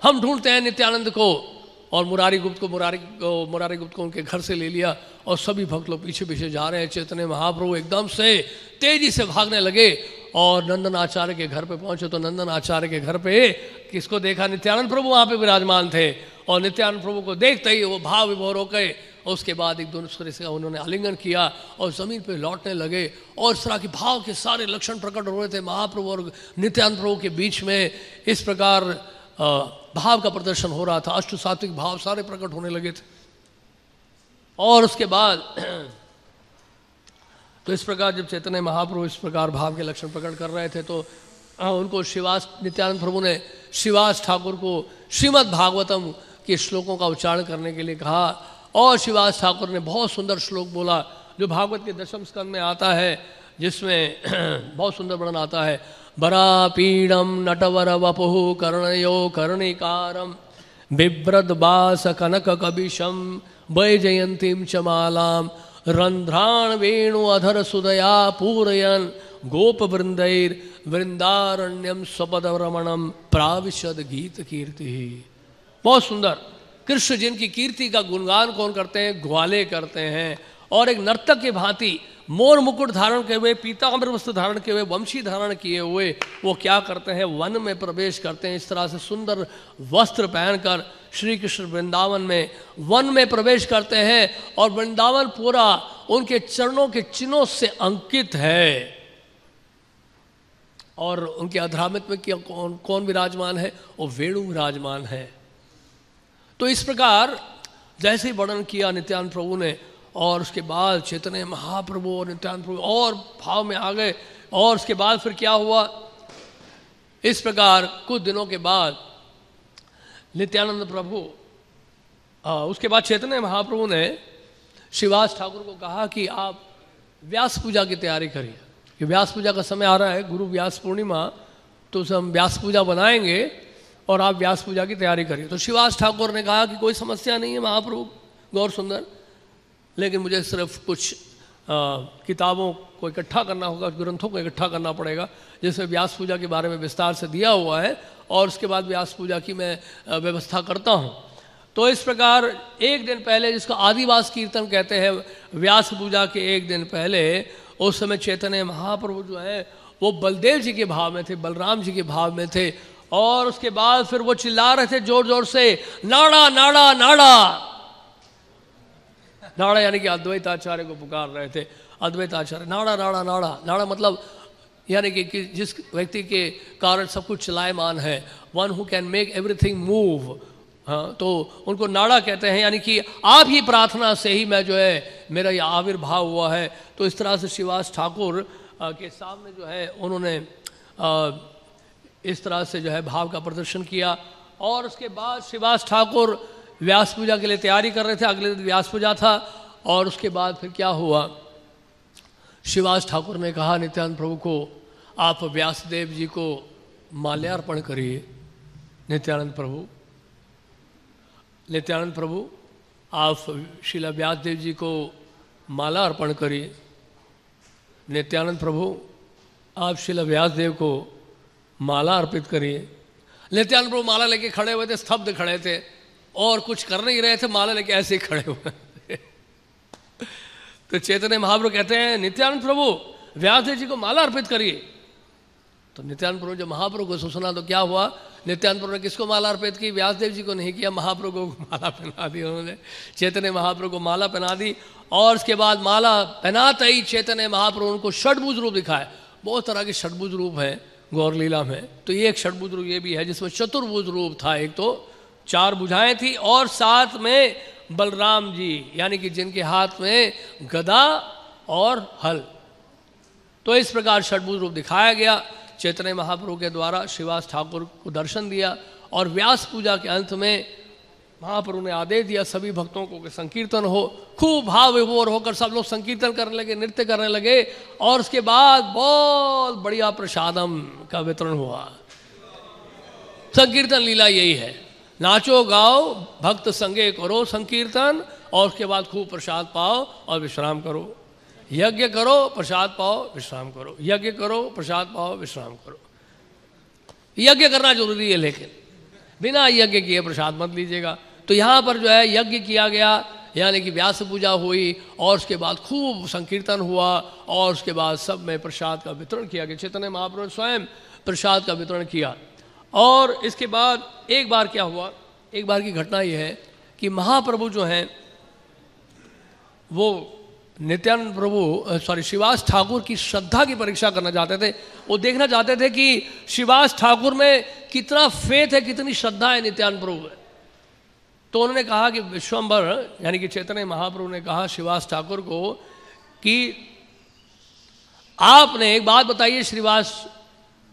हम ढूंढते हैं नित्यानंद को। और मुरारी गुप्त को उनके घर से ले लिया, और सभी भक्त लोग पीछे पीछे जा रहे हैं। चैतन्य महाप्रभु एकदम से तेजी से भागने लगे और नंदन आचार्य के घर पे पहुंचे। तो नंदन आचार्य के घर पे किसको देखा? नित्यानंद प्रभु वहाँ पे विराजमान थे, और नित्यानंद प्रभु को देखते ही वो भाव विभोर हो गए। उसके बाद एक दूसरे से उन्होंने आलिंगन किया और ज़मीन पे लौटने लगे, और इस तरह के भाव के सारे लक्षण प्रकट हो रहे थे महाप्रभु और नित्यानंद प्रभु के बीच में। इस प्रकार भाव का प्रदर्शन हो रहा था, अष्ट सात्विक भाव सारे प्रकट होने लगे थे। और उसके बाद तो इस प्रकार जब चैतन्य महाप्रभु इस प्रकार भाव के लक्षण प्रकट कर रहे थे, तो उनको नित्यानंद प्रभु ने शिवास ठाकुर को श्रीमद् भागवतम के श्लोकों का उच्चारण करने के लिए कहा, और शिवास ठाकुर ने बहुत सुंदर श्लोक बोला जो भागवत के 10वें स्कंद में आता है, जिसमें बहुत सुंदर वर्णन आता है। बरापीडम नटवर वपुः कर्णयो कर्णिकारम बिभ्रद बास कनक कबिशम वैजयंतीम च मालाम रंध्राण वेणु अधर सुदया पूरयन गोप वृंदैर वृंदारण्यम स्वपद रमणम प्राविशद गीत कीर्ति। बहुत सुंदर। कृष्ण जिनकी कीर्ति का गुणगान कौन करते हैं? ग्वाले करते हैं। और एक नर्तक के भांति मोर मुकुट धारण किए हुए, पीताम्बर वस्त्र धारण किए हुए, वंशी धारण किए हुए वो क्या करते हैं? वन में प्रवेश करते हैं। इस तरह से सुंदर वस्त्र पहनकर श्री कृष्ण वृंदावन में वन में प्रवेश करते हैं, और वृंदावन पूरा उनके चरणों के चिन्हों से अंकित है। और उनके अधरामित में क्या कौन विराजमान है? वो वेणु विराजमान है। तो इस प्रकार जैसे ही वर्णन किया नित्यानंद प्रभु ने, और उसके बाद चैतन्य महाप्रभु और नित्यानंद प्रभु और भाव में आ गए। और उसके बाद फिर क्या हुआ? इस प्रकार कुछ दिनों के बाद नित्यानंद प्रभु, उसके बाद चैतन्य महाप्रभु ने शिवास ठाकुर को कहा कि आप व्यास पूजा की तैयारी करिए, कि व्यास पूजा का समय आ रहा है, गुरु व्यास पूर्णिमा, तो उसे हम व्यास पूजा बनाएंगे और आप व्यास पूजा की तैयारी करिए। तो शिवास ठाकुर ने कहा कि कोई समस्या नहीं है महाप्रभु गौर सुंदर, लेकिन मुझे सिर्फ कुछ किताबों को इकट्ठा करना होगा, ग्रंथों को इकट्ठा करना पड़ेगा, जिसमें व्यास पूजा के बारे में विस्तार से दिया हुआ है, और उसके बाद व्यास पूजा की मैं व्यवस्था करता हूँ। तो इस प्रकार एक दिन पहले, जिसको आदिवास कीर्तन कहते हैं, व्यास पूजा के एक दिन पहले, उस समय चैतन्य महाप्रभु जो है वो बलदेव जी के भाव में थे, बलराम जी के भाव में थे। और उसके बाद फिर वो चिल्ला रहे थे जोर जोर से, नाड़ा नाड़ा नाड़ा। नाड़ा यानी कि अद्वैत आचार्य को पुकार रहे थे। अद्वैत आचार्य, नाड़ा नाड़ा नाड़ा। नाड़ा मतलब यानी कि जिस व्यक्ति के कारण सब कुछ चलायमान है, one who can make everything move. हाँ, तो उनको नाड़ा कहते हैं, यानी कि आप ही प्रार्थना से ही मैं जो है मेरा ये आविर्भाव हुआ है। तो इस तरह से शिवास ठाकुर के सामने जो है उन्होंने इस तरह से जो है भाव का प्रदर्शन किया। और उसके बाद शिवास ठाकुर व्यास पूजा के लिए तैयारी कर रहे थे, अगले दिन व्यास पूजा था। और उसके बाद फिर क्या हुआ? शिवास ठाकुर ने कहा नित्यानंद प्रभु को, आप व्यासदेव जी को माल्यार्पण करिए। नित्यानंद प्रभु आप श्रीला व्यासदेव जी को माला अर्पण करिए। नित्यानंद प्रभु आप श्रील व्यासदेव को माला अर्पित करिए। नित्यानंद प्रभु माला लेके खड़े हुए थे, स्तब्ध खड़े थे और कुछ कर नहीं रहे थे, माला लेके ऐसे ही खड़े हुए तो चैतन्य महाप्रभु कहते हैं नित्यानंद प्रभु व्यासदेव जी को माला अर्पित करिए। तो नित्यानंद प्रभु जब महाप्रभु को सुना तो क्या हुआ, नित्यानंद प्रभु ने किसको माला अर्पित की? व्यासदेव जी को नहीं किया, महाप्रभु को माला पहना दी उन्होंने। चैतन्य महाप्रभु को माला पहना दी और उसके बाद माला पहनाते ही चैतन्य महाप्रभु उनको षड्भुज रूप दिखाए। बहुत तरह के षड्भुज रूप हैं गौर लीला में, तो ये एक षड्भुज रूप ये भी है जिसमें चतुर्भुज रूप था। एक तो 4 भुजाएं थी और साथ में बलराम जी, यानी कि जिनके हाथ में गदा और हल। तो इस प्रकार षड्भुज रूप दिखाया गया चैतन्य महाप्रभु के द्वारा। श्रीवास ठाकुर को दर्शन दिया और व्यास पूजा के अंत में महाप्रभु ने आदेश दिया सभी भक्तों को कि संकीर्तन हो। खूब भाव विभोर होकर सब लोग संकीर्तन करने लगे, नृत्य करने लगे और उसके बाद बहुत बढ़िया प्रसादम का वितरण हुआ। संकीर्तन लीला यही है, नाचो गाओ भक्त संगे करो संकीर्तन और उसके बाद खूब प्रसाद पाओ और विश्राम करो। यज्ञ करो प्रसाद पाओ विश्राम करो, यज्ञ करो प्रसाद पाओ विश्राम करो। यज्ञ करना जरूरी है लेकिन बिना यज्ञ किए प्रसाद मत लीजिएगा। तो यहाँ पर जो है यज्ञ किया गया, यानी कि व्यास पूजा हुई और उसके बाद खूब संकीर्तन हुआ और उसके बाद सब में प्रसाद का वितरण किया गया। चैतन्य महाप्रभु ने स्वयं प्रसाद का वितरण किया। और इसके बाद एक बार क्या हुआ, एक बार की घटना यह है कि महाप्रभु जो हैं वो नित्यानंद प्रभु श्रीवास ठाकुर की श्रद्धा की परीक्षा करना चाहते थे। वो देखना चाहते थे कि श्रीवास ठाकुर में कितना फेथ है, कितनी श्रद्धा है नित्यानंद प्रभु में। तो उन्होंने कहा कि विश्वम्बर यानी कि चैतन्य महाप्रभु ने कहा श्रीवास ठाकुर को कि आपने एक बात बताइए श्रीवास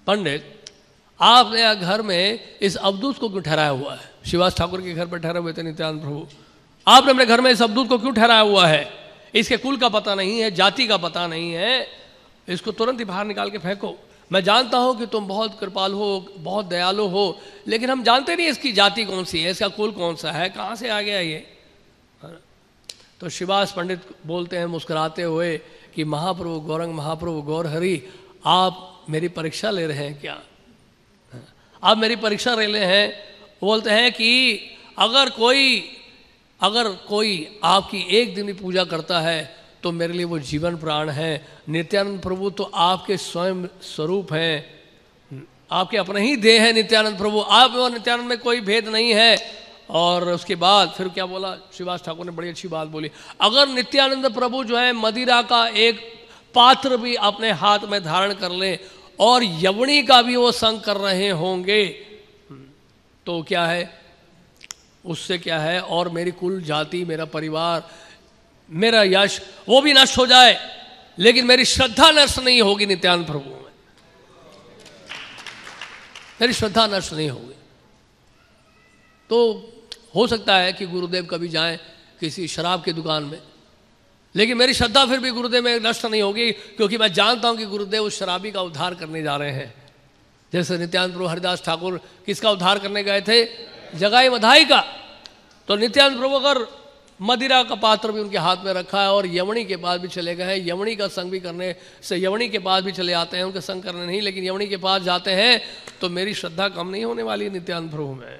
पंडित, आपने घर में इस अवधूत को क्यों ठहराया हुआ है? श्रीवास ठाकुर के घर पर ठहरे हुए थे नित्यानंद प्रभु, आपने अपने घर में इस अवधूत को क्यों ठहराया हुआ है? इसके कुल का पता नहीं है, जाति का पता नहीं है, इसको तुरंत ही बाहर निकाल के फेंको। मैं जानता हूं कि तुम बहुत कृपालु हो, बहुत दयालु हो, लेकिन हम जानते नहीं इसकी जाति कौन सी है, इसका कुल कौन सा है, कहाँ से आ गया ये। तो श्रीवास पंडित बोलते हैं मुस्कुराते हुए कि महाप्रभु गौरंग महाप्रभु गौर हरि, आप मेरी परीक्षा ले रहे हैं क्या? आप मेरी परीक्षा ले रहे हैं। बोलते हैं कि अगर कोई आपकी एक दिन भी पूजा करता है तो मेरे लिए वो जीवन प्राण है। नित्यानंद प्रभु तो आपके स्वयं स्वरूप हैं, आपके अपने ही देह है नित्यानंद प्रभु, आप और नित्यानंद में कोई भेद नहीं है। और उसके बाद फिर क्या बोला श्रीवास ठाकुर ने, बड़ी अच्छी बात बोली, अगर नित्यानंद प्रभु जो है मदिरा का एक पात्र भी अपने हाथ में धारण कर ले और यवनी का भी वो संग कर रहे होंगे तो क्या है, उससे क्या है, और मेरी कुल जाति, मेरा परिवार, मेरा यश वो भी नष्ट हो जाए, लेकिन मेरी श्रद्धा नष्ट नहीं होगी नित्यानंद प्रभु में, मेरी श्रद्धा नष्ट नहीं होगी। तो हो सकता है कि गुरुदेव कभी जाएं किसी शराब की दुकान में, लेकिन मेरी श्रद्धा फिर भी गुरुदेव में नष्ट नहीं होगी, क्योंकि मैं जानता हूं कि गुरुदेव उस शराबी का उद्धार करने जा रहे हैं। जैसे नित्यानंद प्रभु हरिदास ठाकुर किसका उद्धार करने गए थे? जगाई मधाई का। तो नित्यानंद प्रभु अगर मदिरा का पात्र भी उनके हाथ में रखा है और यवनी के पास भी चले गए हैं, यवनी का संग भी करने से यवनी के पास भी चले आते हैं, उनका संग करने नहीं लेकिन यवनी के पास जाते हैं, तो मेरी श्रद्धा कम नहीं होने वाली नित्यानंद प्रभु में।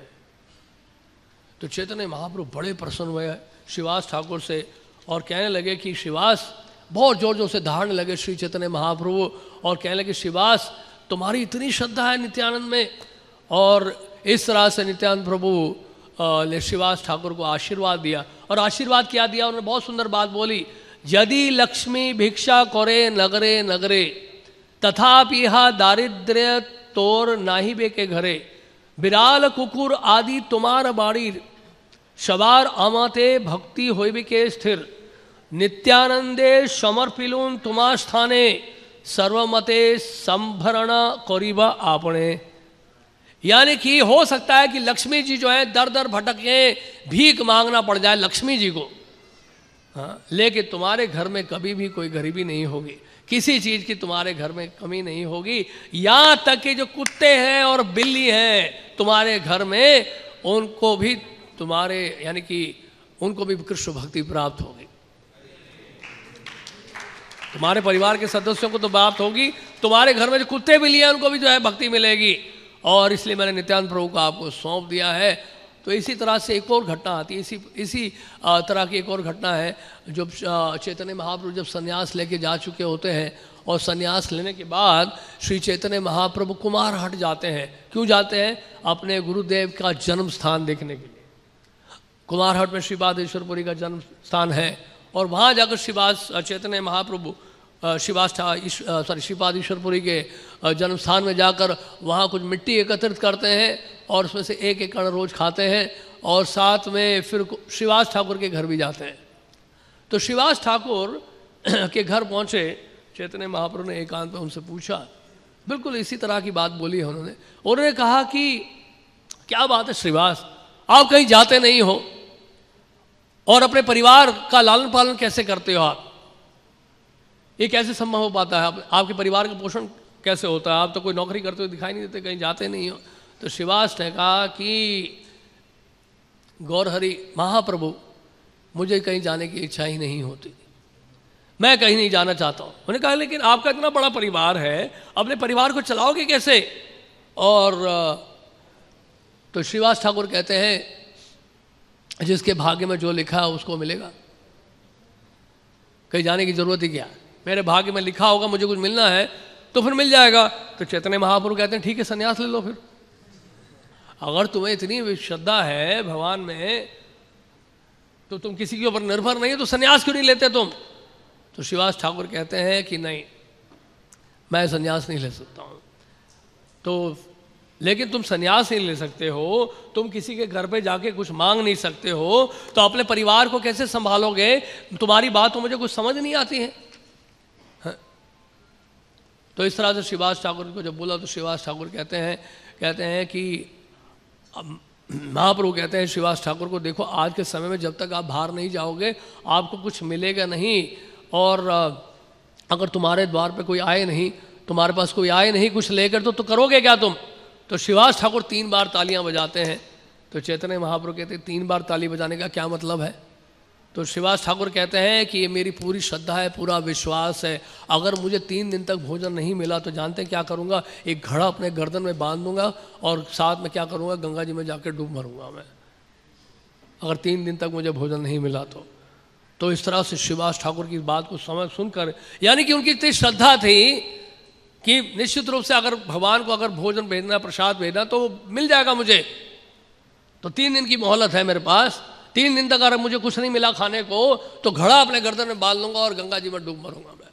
तो चैतन्य महाप्रभु बड़े प्रसन्न हुए श्रीवास ठाकुर से और कहने लगे कि श्रीवास, बहुत जोर जोर से धारने लगे श्री चैतन्य महाप्रभु और कहने लगे श्रीवास तुम्हारी इतनी श्रद्धा है नित्यानंद में। और इस तरह से नित्यानंद प्रभु ने श्रीवास ठाकुर को आशीर्वाद दिया। और आशीर्वाद क्या दिया? उन्होंने बहुत सुंदर बात बोली, यदि लक्ष्मी भिक्षा करे नगरे नगरे तथापि दारिद्र्य तोर नाही बे के घरे, बिराल कुकुर आदि तुम्हार बाड़ी सवार अमते भक्ति होइबे के स्थिर, नित्यानंदे समर्पिलून तुम्हार स्थाने सर्वमते संभरण करीबा आपने। यानी कि हो सकता है कि लक्ष्मी जी जो है दर दर भटके, भीख मांगना पड़ जाए लक्ष्मी जी को, हाँ, लेकिन तुम्हारे घर में कभी भी कोई गरीबी नहीं होगी, किसी चीज की तुम्हारे घर में कमी नहीं होगी। यहाँ तक कि जो कुत्ते हैं और बिल्ली हैं तुम्हारे घर में, उनको भी तुम्हारे यानी कि उनको भी कृष्ण भक्ति प्राप्त होगी। तुम्हारे परिवार के सदस्यों को तो प्राप्त होगी, तुम्हारे घर में जो कुत्ते भी लिए उनको भी जो है भक्ति मिलेगी, और इसलिए मैंने नित्यानंद प्रभु को आपको सौंप दिया है। तो इसी तरह से एक और घटना आती है, इसी तरह की एक और घटना है, जब चैतन्य महाप्रभु जब संन्यास लेके जा चुके होते हैं, और संन्यास लेने के बाद श्री चैतन्य महाप्रभु कुमारहट जाते हैं। क्यों जाते हैं? अपने गुरुदेव का जन्म स्थान देखने के लिए। कुमारहट में श्रीपादेश्वरपुरी का जन्म स्थान है, और वहाँ जाकर चैतन्य महाप्रभु श्रीपादेश्वरपुरी के जन्म स्थान में जाकर वहाँ कुछ मिट्टी एकत्रित करते हैं, और उसमें से एक एक कण रोज खाते हैं, और साथ में फिर श्रीवास ठाकुर के घर भी जाते हैं। तो श्रीवास ठाकुर के घर पहुँचे, चैतन्य महाप्रभु ने एकांत में उनसे पूछा, बिल्कुल इसी तरह की बात बोली है उन्होंने कहा कि क्या बात है श्रीवास, आप कहीं जाते नहीं हो और अपने परिवार का लालन पालन कैसे करते हो आप? ये कैसे संभव हो पाता है? आपके परिवार का पोषण कैसे होता है? आप तो कोई नौकरी करते हुए दिखाई नहीं देते, कहीं जाते नहीं हो। तो श्रीवास ने कहा कि गौरहरि महाप्रभु, मुझे कहीं जाने की इच्छा ही नहीं होती, मैं कहीं नहीं जाना चाहता हूँ। उन्होंने कहा लेकिन आपका इतना बड़ा परिवार है, अपने परिवार को चलाओगे कैसे? और तो श्रीवास ठाकुर कहते हैं जिसके भाग्य में जो लिखा है उसको मिलेगा, कहीं जाने की जरूरत ही क्या? मेरे भाग्य में लिखा होगा मुझे कुछ मिलना है तो फिर मिल जाएगा। तो चैतन्य महाप्रभु कहते हैं ठीक है, संन्यास ले लो फिर। अगर तुम्हें इतनी श्रद्धा है भगवान में, तो तुम किसी के ऊपर निर्भर नहीं, तो संन्यास क्यों नहीं लेते तुम? तो श्रीवास ठाकुर कहते हैं कि नहीं, मैं संन्यास नहीं ले सकता हूँ। तो लेकिन तुम संन्यास नहीं ले सकते हो, तुम किसी के घर पे जाके कुछ मांग नहीं सकते हो, तो अपने परिवार को कैसे संभालोगे? तुम्हारी बात तो मुझे कुछ समझ नहीं आती है। तो इस तरह से श्रीवास ठाकुर को जब बोला तो श्रीवास ठाकुर कहते हैं कि महाप्रभु कहते हैं श्रीवास ठाकुर को, देखो आज के समय में जब तक आप बाहर नहीं जाओगे आपको कुछ मिलेगा नहीं, और अगर तुम्हारे द्वार पे कोई आए नहीं, तुम्हारे पास कोई आए नहीं कुछ लेकर, तो करोगे क्या तुम? तो श्रीवास ठाकुर 3 बार तालियां बजाते हैं। तो चैतन्य महाप्रभु कहते हैं 3 बार ताली बजाने का क्या मतलब है? तो श्रीवास ठाकुर कहते हैं कि ये मेरी पूरी श्रद्धा है, पूरा विश्वास है, अगर मुझे 3 दिन तक भोजन नहीं मिला तो जानते हैं क्या करूँगा? एक घड़ा अपने गर्दन में बांध दूंगा और साथ में क्या करूँगा? गंगा जी में जाकर डूब मरूंगा मैं, अगर 3 दिन तक मुझे भोजन नहीं मिला तो इस तरह से श्रीवास ठाकुर की बात को सुनकर, यानी कि उनकी इतनी श्रद्धा थी कि निश्चित रूप से अगर भगवान को अगर भोजन भेजना, प्रसाद भेजना तो मिल जाएगा मुझे, तो 3 दिन की मोहलत है मेरे पास, 3 दिन तक अगर मुझे कुछ नहीं मिला खाने को तो घड़ा अपने गर्दन में बांध लूंगा और गंगा जी में डूब मरूंगा मैं।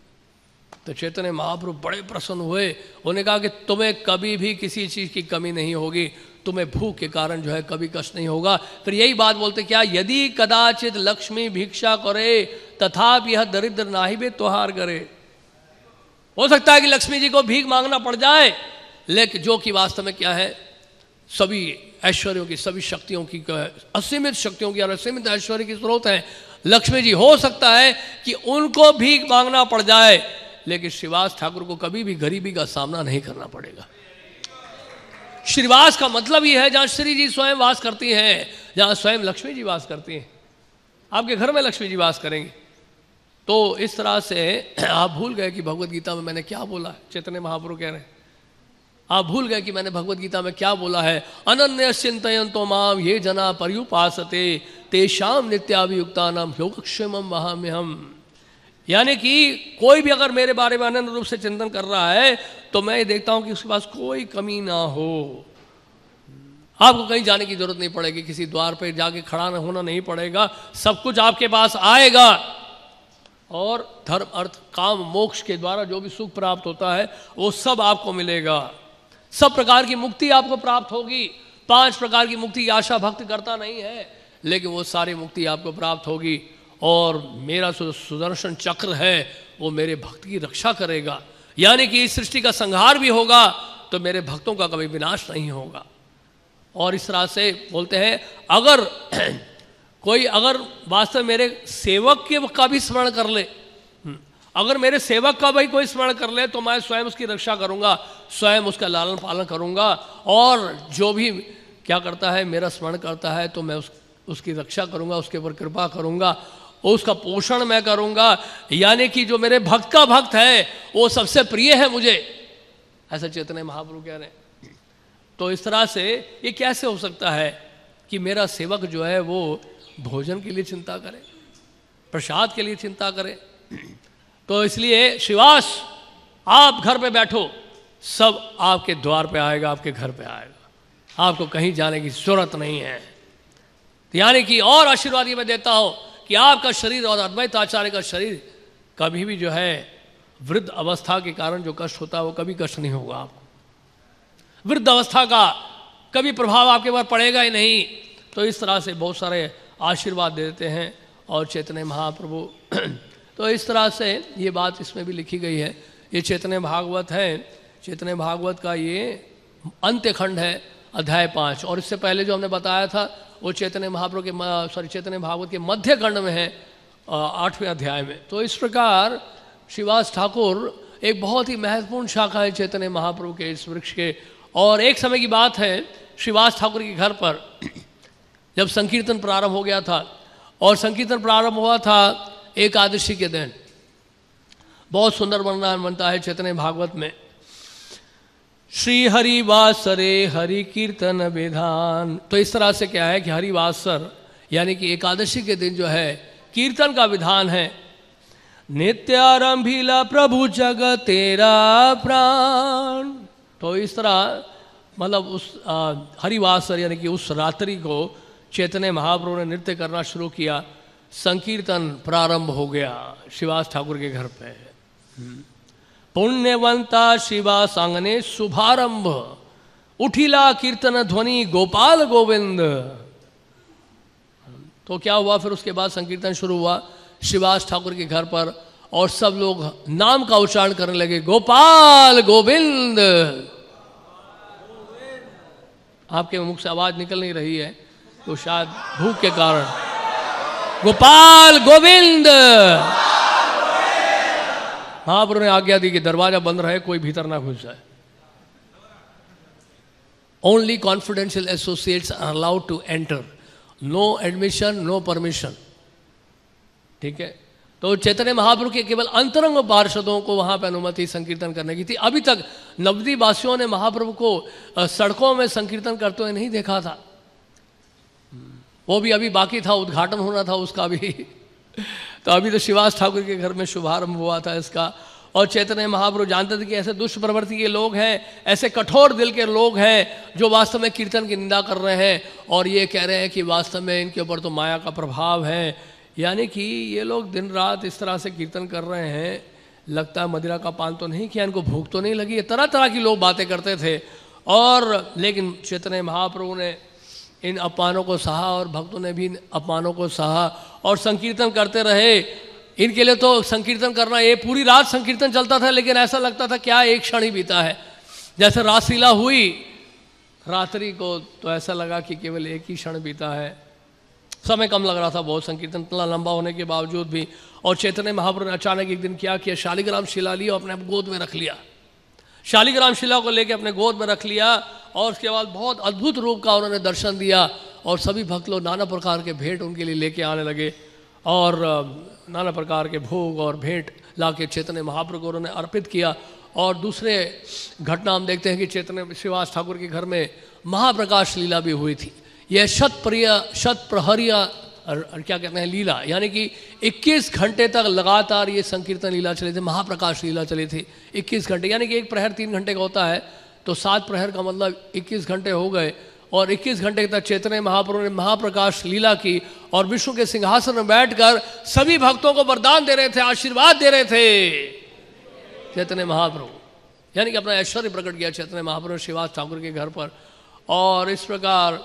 तो चैतन्य महाप्रभु बड़े प्रसन्न हुए, उन्होंने कहा कि तुम्हें कभी भी किसी चीज़ की कमी नहीं होगी, तुम्हें भूख के कारण जो है कभी कष्ट नहीं होगा। फिर यही बात बोलते क्या, यदि कदाचित लक्ष्मी भिक्षा करे तथापि यह दरिद्र नाही बे त्योहार करे। हो सकता है कि लक्ष्मी जी को भीख मांगना पड़ जाए, लेकिन जो कि वास्तव में क्या है, सभी ऐश्वर्यों की, सभी शक्तियों की, असीमित शक्तियों की और असीमित ऐश्वर्य की स्रोत है लक्ष्मी जी। हो सकता है कि उनको भीख मांगना पड़ जाए, लेकिन श्रीवास ठाकुर को कभी भी गरीबी का सामना नहीं करना पड़ेगा। श्रीवास का मतलब ये है जहाँ श्री जी स्वयं वास करती हैं, जहाँ स्वयं लक्ष्मी जी वास करती हैं। आपके घर में लक्ष्मी जी वास करेंगी। तो इस तरह से आप भूल गए कि भगवत गीता में मैंने क्या बोला है। चैतन्य महाप्रभु कह रहे हैं आप भूल गए कि मैंने भगवत गीता में क्या बोला है, अनन्य चिंतयन्तो माम ये जना पर्युपासते तेषाम नित्याभियुक्तानाम योगक्षेमम वहाम्यहम। यानी कि कोई भी अगर मेरे बारे में अनन्य रूप से चिंतन कर रहा है तो मैं ये देखता हूं कि उसके पास कोई कमी ना हो। आपको कहीं जाने की जरूरत नहीं पड़ेगी, किसी द्वार पर जाके खड़ा होना नहीं पड़ेगा, सब कुछ आपके पास आएगा। और धर्म अर्थ काम मोक्ष के द्वारा जो भी सुख प्राप्त होता है वो सब आपको मिलेगा, सब प्रकार की मुक्ति आपको प्राप्त होगी। 5 प्रकार की मुक्ति की आशा भक्त करता नहीं है, लेकिन वो सारी मुक्ति आपको प्राप्त होगी। और मेरा सुदर्शन चक्र है वो मेरे भक्त की रक्षा करेगा, यानी कि इस सृष्टि का संहार भी होगा तो मेरे भक्तों का कभी विनाश नहीं होगा। और इस तरह से बोलते हैं अगर कोई अगर वास्तव मेरे सेवक का भी स्मरण कर ले, अगर मेरे सेवक का भाई कोई स्मरण कर ले तो मैं स्वयं उसकी रक्षा करूंगा, स्वयं उसका लालन पालन करूंगा। और जो भी क्या करता है मेरा स्मरण करता है तो मैं उसकी रक्षा करूंगा, उसके ऊपर कृपा करूंगा। उसका पोषण मैं करूंगा, यानी कि जो मेरे भक्त का भक्त है वो सबसे प्रिय है मुझे, ऐसा चैतन्य महाप्रभु कह रहे हैं। तो इस तरह से ये कैसे हो सकता है कि मेरा सेवक जो है वो भोजन के लिए चिंता करे, प्रसाद के लिए चिंता करे। तो इसलिए श्रीवास आप घर पे बैठो, सब आपके द्वार पे आएगा, आपके घर पे आएगा, आपको कहीं जाने की जरूरत नहीं है। यानी कि और आशीर्वाद ये मैं देता हूं कि आपका शरीर और अद्वैत आचार्य का शरीर कभी भी जो है वृद्ध अवस्था के कारण जो कष्ट होता है वो कभी कष्ट नहीं होगा आपको, वृद्ध अवस्था का कभी प्रभाव आपके ऊपर पड़ेगा ही नहीं। तो इस तरह से बहुत सारे आशीर्वाद देते हैं और चैतन्य महाप्रभु तो इस तरह से ये बात इसमें भी लिखी गई है। ये चैतन्य भागवत है, चैतन्य भागवत का ये अंत्य खंड है, अध्याय 5। और इससे पहले जो हमने बताया था वो चैतन्य महाप्रभु के चैतन्य भागवत के मध्य खंड में है, 8वें अध्याय में। तो इस प्रकार श्रीवास ठाकुर एक बहुत ही महत्वपूर्ण शाखा है चैतन्य महाप्रभु के इस वृक्ष के। और एक समय की बात है, श्रीवास ठाकुर के घर पर जब संकीर्तन प्रारंभ हो गया था, और संकीर्तन प्रारंभ हुआ था एकादशी के दिन। बहुत सुंदर वर्णन बनता है चैतन्य भागवत में, श्री हरिवासरे हरि कीर्तन विधान। तो इस तरह से क्या है कि हरिवासर यानी कि एकादशी के दिन जो है कीर्तन का विधान है। नित्यारंभिला प्रभु जग तेरा प्राण। तो इस तरह मतलब उस हरिवासर यानी कि उस रात्रि को चैतन्य महाप्रभु ने नृत्य करना शुरू किया, संकीर्तन प्रारंभ हो गया श्रीवास ठाकुर के घर पे। पुण्यवंता श्रीवास आंगने शुभारंभ, उठिला कीर्तन ध्वनि गोपाल गोविंद। तो क्या हुआ फिर उसके बाद संकीर्तन शुरू हुआ श्रीवास ठाकुर के घर पर, और सब लोग नाम का उच्चारण करने लगे, गोपाल गोविंद। आपके मुख से आवाज निकल नहीं रही है तो शायद भूख के कारण। गोपाल गोविंद। महाप्रभु ने आज्ञा दी कि दरवाजा बंद रहे, कोई भीतर ना घुस जाए। Only confidential associates are allowed to enter, no admission no permission. ठीक है, तो चैतन्य महाप्रभु के केवल अंतरंग पार्षदों को वहां पर अनुमति संकीर्तन करने की थी। अभी तक नवद्वीप वासियों ने महाप्रभु को सड़कों में संकीर्तन करते हुए नहीं देखा था, वो भी अभी बाकी था, उद्घाटन होना था उसका भी। तो अभी तो श्रीवास ठाकुर के घर में शुभारंभ हुआ था इसका। और चैतन्य महाप्रभु जानते थे कि ऐसे दुष्ट प्रवृत्ति के लोग हैं, ऐसे कठोर दिल के लोग हैं जो वास्तव में कीर्तन की निंदा कर रहे हैं और ये कह रहे हैं कि वास्तव में इनके ऊपर तो माया का प्रभाव है। यानी कि ये लोग दिन रात इस तरह से कीर्तन कर रहे हैं, लगता है मदिरा का पान तो नहीं किया, इनको भूख तो नहीं लगी, तरह तरह की लोग बातें करते थे। और लेकिन चैतन्य महाप्रभु ने इन अपमानों को सहा और भक्तों ने भी इन अपमानों को सहा और संकीर्तन करते रहे। इनके लिए तो संकीर्तन करना, ये पूरी रात संकीर्तन चलता था, लेकिन ऐसा लगता था क्या एक क्षण ही बीता है। जैसे रासलीला हुई रात्रि को तो ऐसा लगा कि केवल एक ही क्षण बीता है, समय कम लग रहा था बहुत, संकीर्तन इतना लंबा होने के बावजूद भी। और चैतन्य महाप्रभु ने अचानक एक दिन क्या किया, शालिग्राम शिला ली और अपने गोद में रख लिया, शालिग्राम शिला को लेकर अपने गोद में रख लिया। और उसके बाद बहुत अद्भुत रूप का उन्होंने दर्शन दिया और सभी भक्त लोग नाना प्रकार के भेंट उनके लिए लेके आने लगे और नाना प्रकार के भोग और भेंट लाके चैतन्य महाप्रभु को उन्होंने अर्पित किया। और दूसरे घटना हम देखते हैं कि चैतन्य श्रीवास ठाकुर के घर में महाप्रकाश लीला भी हुई थी। यह शतप्रहरिया क्या कहते हैं लीला, यानी कि 21 घंटे तक लगातार ये संकीर्तन लीला चली थी, महाप्रकाश लीला चली थी 21 घंटे। यानी कि एक प्रहर 3 घंटे का होता है तो 7 प्रहर का मतलब 21 घंटे हो गए। और 21 घंटे तक चैतन्य महाप्रभु ने महाप्रकाश लीला की और विष्णु के सिंहासन में बैठकर सभी भक्तों को वरदान दे रहे थे, आशीर्वाद दे रहे थे चैतन्य महाप्रभु। यानी कि अपना ऐश्वर्य प्रकट किया चैतन्य महाप्रभु श्रीवास ठाकुर के घर पर। और इस प्रकार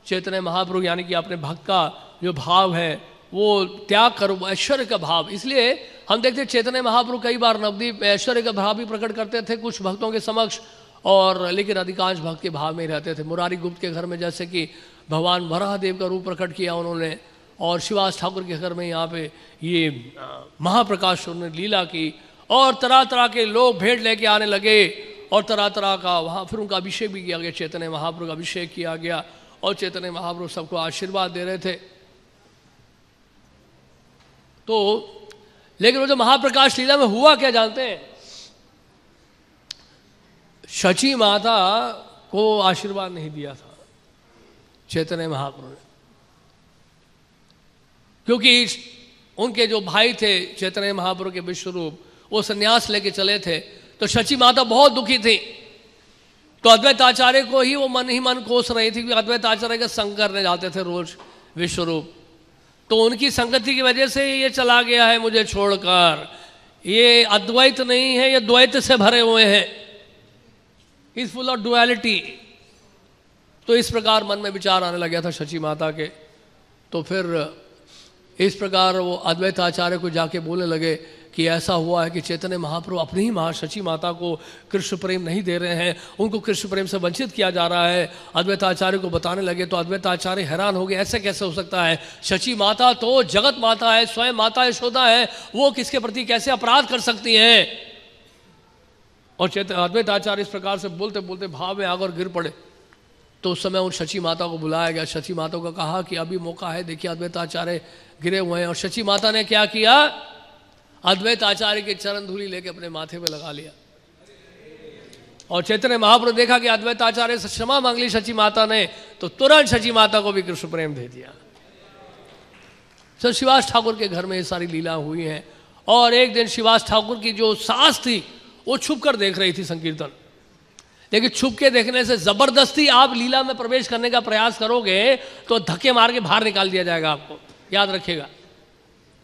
चैतन्य महाप्रभु यानी कि अपने भक्त का जो भाव है वो त्याग कर ऐश्वर्य का भाव। इसलिए हम देखते हैं चैतन्य महाप्रभु कई बार नवद्वीप ऐश्वर्य का भाव भी प्रकट करते थे कुछ भक्तों के समक्ष, और लेकिन अधिकांश भक्त के भाव में ही रहते थे। मुरारी गुप्त के घर में जैसे कि भगवान वराहदेव का रूप प्रकट किया उन्होंने, और श्रीवास ठाकुर के घर में यहाँ पे ये महाप्रकाश उन्होंने लीला की, और तरह तरह के लोग भेंट लेके आने लगे और तरह तरह का वहाँ फिर उनका अभिषेक भी किया गया, चैतन्य महाप्रभु का अभिषेक किया गया और चैतन्य महाप्रभु सबको आशीर्वाद दे रहे थे। तो लेकिन वो जो महाप्रकाश लीला में हुआ क्या जानते हैं, शची माता को आशीर्वाद नहीं दिया था चैतन्य महाप्रभु ने, क्योंकि उनके जो भाई थे चैतन्य महाप्रभु के विश्वरूप, वो संन्यास लेके चले थे, तो शची माता बहुत दुखी थी। तो अद्वैत आचार्य को ही वो मन ही मन कोस रही थी, क्योंकि अद्वैत आचार्य का संग करने जाते थे रोज विश्वरूप। तो उनकी संगति की वजह से ये चला गया है मुझे छोड़कर, ये अद्वैत नहीं है, ये द्वैत से भरे हुए हैं, इज फुल ऑफ डुअलिटी। तो इस प्रकार मन में विचार आने लग गया था शची माता के। तो फिर इस प्रकार वो अद्वैत आचार्य को जाके बोलने लगे कि ऐसा हुआ है कि चैतन्य महाप्रभु अपनी ही शची माता को कृष्ण प्रेम नहीं दे रहे हैं, उनको कृष्ण प्रेम से वंचित किया जा रहा है। अद्वैत आचार्य को बताने लगे तो अद्वैत आचार्य हैरान हो गए, ऐसे कैसे हो सकता है, शची माता तो जगत माता है, स्वयं माता यशोदा है, वो किसके प्रति कैसे अपराध कर सकती हैं। और अद्वैत आचार्य इस प्रकार से बोलते बोलते भाव में आकर गिर पड़े। तो उस समय उन शची माता को बुलाया गया, शची माता को कहा कि अभी मौका है, देखिए अद्वैत आचार्य गिरे हुए हैं। और शची माता ने क्या किया, अद्वैत आचार्य के चरण धूलि लेके अपने माथे पे लगा लिया। और चैतन्य महाप्रभु देखा कि अद्वैत आचार्य से क्षमा मांग ली शची माता ने, तो तुरंत शची माता को भी कृष्ण प्रेम दे दिया। सर शिवास ठाकुर के घर में ये सारी लीला हुई है। और एक दिन शिवास ठाकुर की जो सास थी वो छुप कर देख रही थी संकीर्तन, लेकिन छुप के देखने से जबरदस्ती आप लीला में प्रवेश करने का प्रयास करोगे तो धक्के मार के बाहर निकाल दिया जाएगा। आपको याद रखिएगा,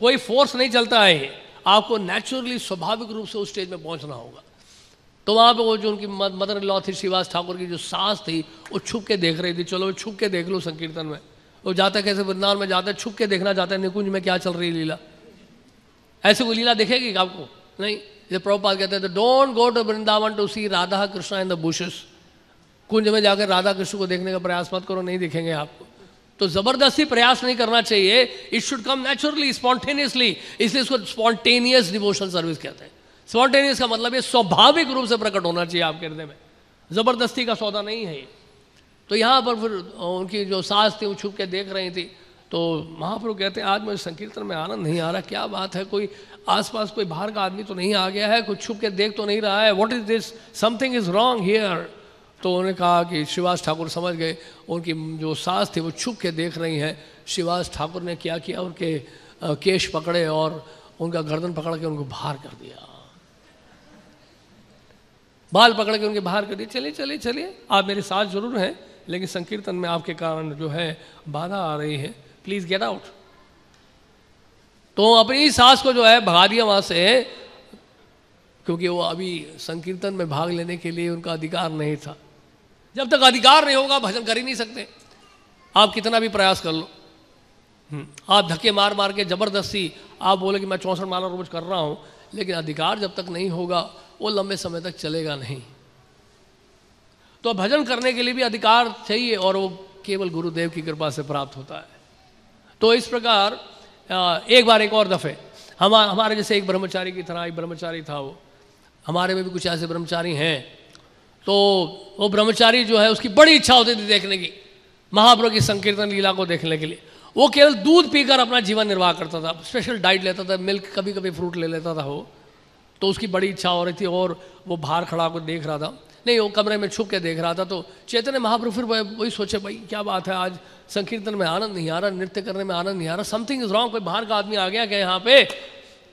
कोई फोर्स नहीं चलता है, आपको नेचुरली स्वाभाविक रूप से उस स्टेज में पहुंचना होगा। तो वहां पे वो जो उनकी मदर इन लॉ थी शिवास ठाकुर की जो सास थी, वो छुप के देख रही थी। चलो छुप के देख लो संकीर्तन में, वो जाता कैसे वृंदावन में जाता है, छुप के देखना चाहता है निकुंज में क्या चल रही लीला। ऐसे कोई लीला दिखेगी आपको नहीं। ये प्रभुपाद कहते हैं don't go to Vrindavan to see Radha Krishna in the bushes. कुंज में जाकर राधा कृष्ण को देखने का प्रयास मत करो, नहीं दिखेंगे आपको। तो जबरदस्ती प्रयास नहीं करना चाहिए, it should come naturally spontaneously, इसलिए इसको स्पॉन्टेनियस डिवोशनल सर्विस कहते हैं। स्पॉन्टेनियस का मतलब ये स्वाभाविक रूप से प्रकट होना चाहिए आपके हृदय में, जबरदस्ती का सौदा नहीं है। तो यहाँ पर फिर उनकी जो सास थी वो छुप के देख रही थी। तो महाप्रभु कहते हैं आज मुझे संकीर्तन में आनंद नहीं आ रहा, क्या बात है, कोई आसपास कोई बाहर का आदमी तो नहीं आ गया है, कुछ छुप के देख तो नहीं रहा है, what is this, something is wrong here. तो उन्होंने कहा कि शिवास ठाकुर समझ गए, उनकी जो सास थी वो छुप के देख रही हैं। शिवास ठाकुर ने क्या किया, उनके केश पकड़े और उनका गर्दन पकड़ के उनको बाहर कर दिया, बाल पकड़ के उनके बाहर कर दिए। चलिए चलिए चलिए, आप मेरे साथ जरूर हैं, लेकिन संकीर्तन में आपके कारण जो है बाधा आ रही है, प्लीज गेट आउट। तो अपनी सास को जो है भगा दिया वहां से, क्योंकि वो अभी संकीर्तन में भाग लेने के लिए उनका अधिकार नहीं था। जब तक अधिकार नहीं होगा भजन कर ही नहीं सकते, आप कितना भी प्रयास कर लो। आप धक्के मार मार के जबरदस्ती आप बोले कि मैं 64 माला रोज कर रहा हूं, लेकिन अधिकार जब तक नहीं होगा वो लंबे समय तक चलेगा नहीं। तो भजन करने के लिए भी अधिकार चाहिए, और वो केवल गुरुदेव की कृपा से प्राप्त होता है। तो इस प्रकार एक बार एक और दफे हमारे जैसे एक ब्रह्मचारी की तरह एक ब्रह्मचारी था, वो हमारे में भी कुछ ऐसे ब्रह्मचारी हैं। तो वो ब्रह्मचारी जो है उसकी बड़ी इच्छा होती थी देखने की, महाप्रभु की संकीर्तन लीला को देखने के लिए। वो केवल दूध पीकर अपना जीवन निर्वाह करता था, स्पेशल डाइट लेता था, मिल्क, कभी कभी फ्रूट ले लेता था वो। तो उसकी बड़ी इच्छा हो रही थी और वो बाहर खड़ा होकर देख रहा था, नहीं वो कमरे में छुप के देख रहा था। तो चैतन्य महाप्रभु फिर वही सोचे, भाई क्या बात है, आज संकीर्तन में आनंद नहीं आ रहा, नृत्य करने में आनंद नहीं आ रहा, समथिंग इज रॉन्ग, कोई बाहर का आदमी आ गया क्या यहाँ पे।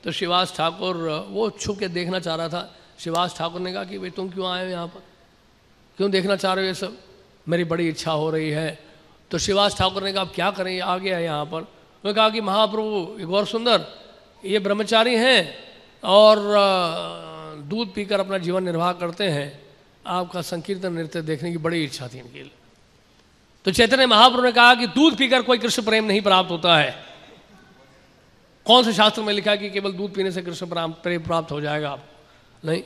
तो शिवास ठाकुर वो छुप के देखना चाह रहा था। शिवास ठाकुर ने कहा कि भाई तुम क्यों आए हो यहाँ पर, क्यों देखना चाह रहे हो ये सब, मेरी बड़ी इच्छा हो रही है। तो शिवास ठाकुर ने कहा अब क्या करें, आ गया यहाँ पर। उन्होंने कहा कि महाप्रभु गौर सुंदर ये ब्रह्मचारी हैं और दूध पीकर अपना जीवन निर्वाह करते हैं, आपका संकीर्तन नृत्य देखने की बड़ी इच्छा थी इनके लिए। तो चैतन्य महाप्रभु ने कहा कि दूध पीकर कोई कृष्ण प्रेम नहीं प्राप्त होता है। कौन से शास्त्र में लिखा है कि केवल दूध पीने से कृष्ण प्रेम प्राप्त हो जाएगा आपको, नहीं।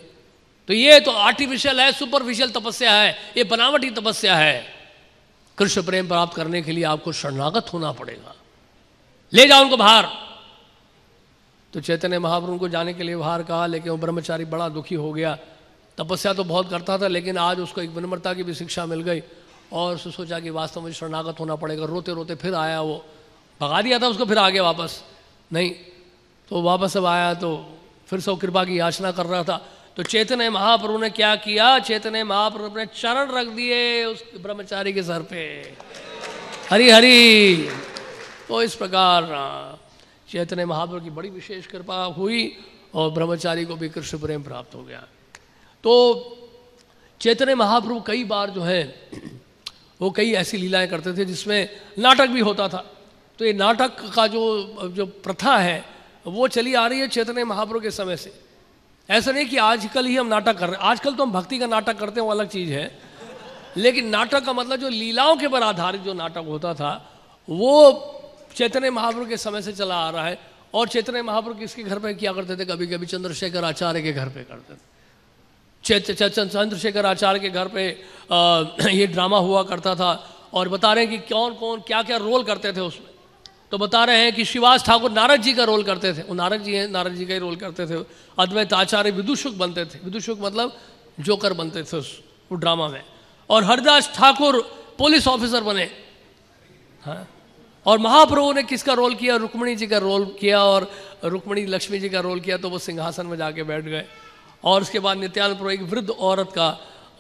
तो ये तो आर्टिफिशियल है, सुपरफिशियल तपस्या है, ये बनावटी तपस्या है। कृष्ण प्रेम प्राप्त करने के लिए आपको शरणागत होना पड़ेगा, ले जाओ उनको बाहर। तो चैतन्य महाप्रभु को जाने के लिए बाहर कहा, लेकिन वो ब्रह्मचारी बड़ा दुखी हो गया। तपस्या तो बहुत करता था, लेकिन आज उसको एक विनम्रता की भी शिक्षा मिल गई और उसने सोचा कि वास्तव में शरणागत होना पड़ेगा। रोते रोते फिर आया, वो भगा दिया था उसको, फिर आ गया वापस, नहीं। तो वापस अब आया तो फिर से वो कृपा की याचना कर रहा था। तो चैतन्य महाप्रभु ने क्या किया, चैतन्य महाप्रभु अपने चरण रख दिए उस ब्रह्मचारी के सर पे। हरि हरि। तो इस प्रकार चैतन्य महाप्रभु की बड़ी विशेष कृपा हुई और ब्रह्मचारी को भी कृष्ण प्रेम प्राप्त हो गया। तो चैतन्य महाप्रभु कई बार जो है वो कई ऐसी लीलाएं करते थे जिसमें नाटक भी होता था। तो ये नाटक का जो प्रथा है वो चली आ रही है चैतन्य महाप्रभु के समय से। ऐसा नहीं कि आजकल ही हम नाटक कर रहे हैं, आजकल तो हम भक्ति का नाटक करते हैं वो अलग चीज़ है, लेकिन नाटक का मतलब जो लीलाओं के पर आधारित जो नाटक होता था वो चैतन्य महाप्रभु के समय से चला आ रहा है। और चैतन्य महाप्रभु किसके घर पे किया करते थे, कभी कभी चंद्रशेखर आचार्य के घर पे करते थे। चंद्रशेखर आचार्य के घर पे ये ड्रामा हुआ करता था और बता रहे हैं कि कौन कौन क्या क्या रोल करते थे उसमें। तो बता रहे हैं कि श्रीवास ठाकुर नारद जी का रोल करते थे, वो नारद जी हैं, नारद जी का ही रोल करते थे। अद्वैत आचार्य विदुषुक बनते थे, विदुषुक मतलब जोकर बनते थे उस ड्रामा में। और हरिदास ठाकुर पुलिस ऑफिसर बने। हाँ, और महाप्रभु ने किसका रोल किया, रुक्मिणी जी का रोल किया, और रुक्मिणी लक्ष्मी जी का रोल किया। तो वो सिंहासन में जाके बैठ गए। और उसके बाद नित्यानंद प्रभु एक वृद्ध औरत का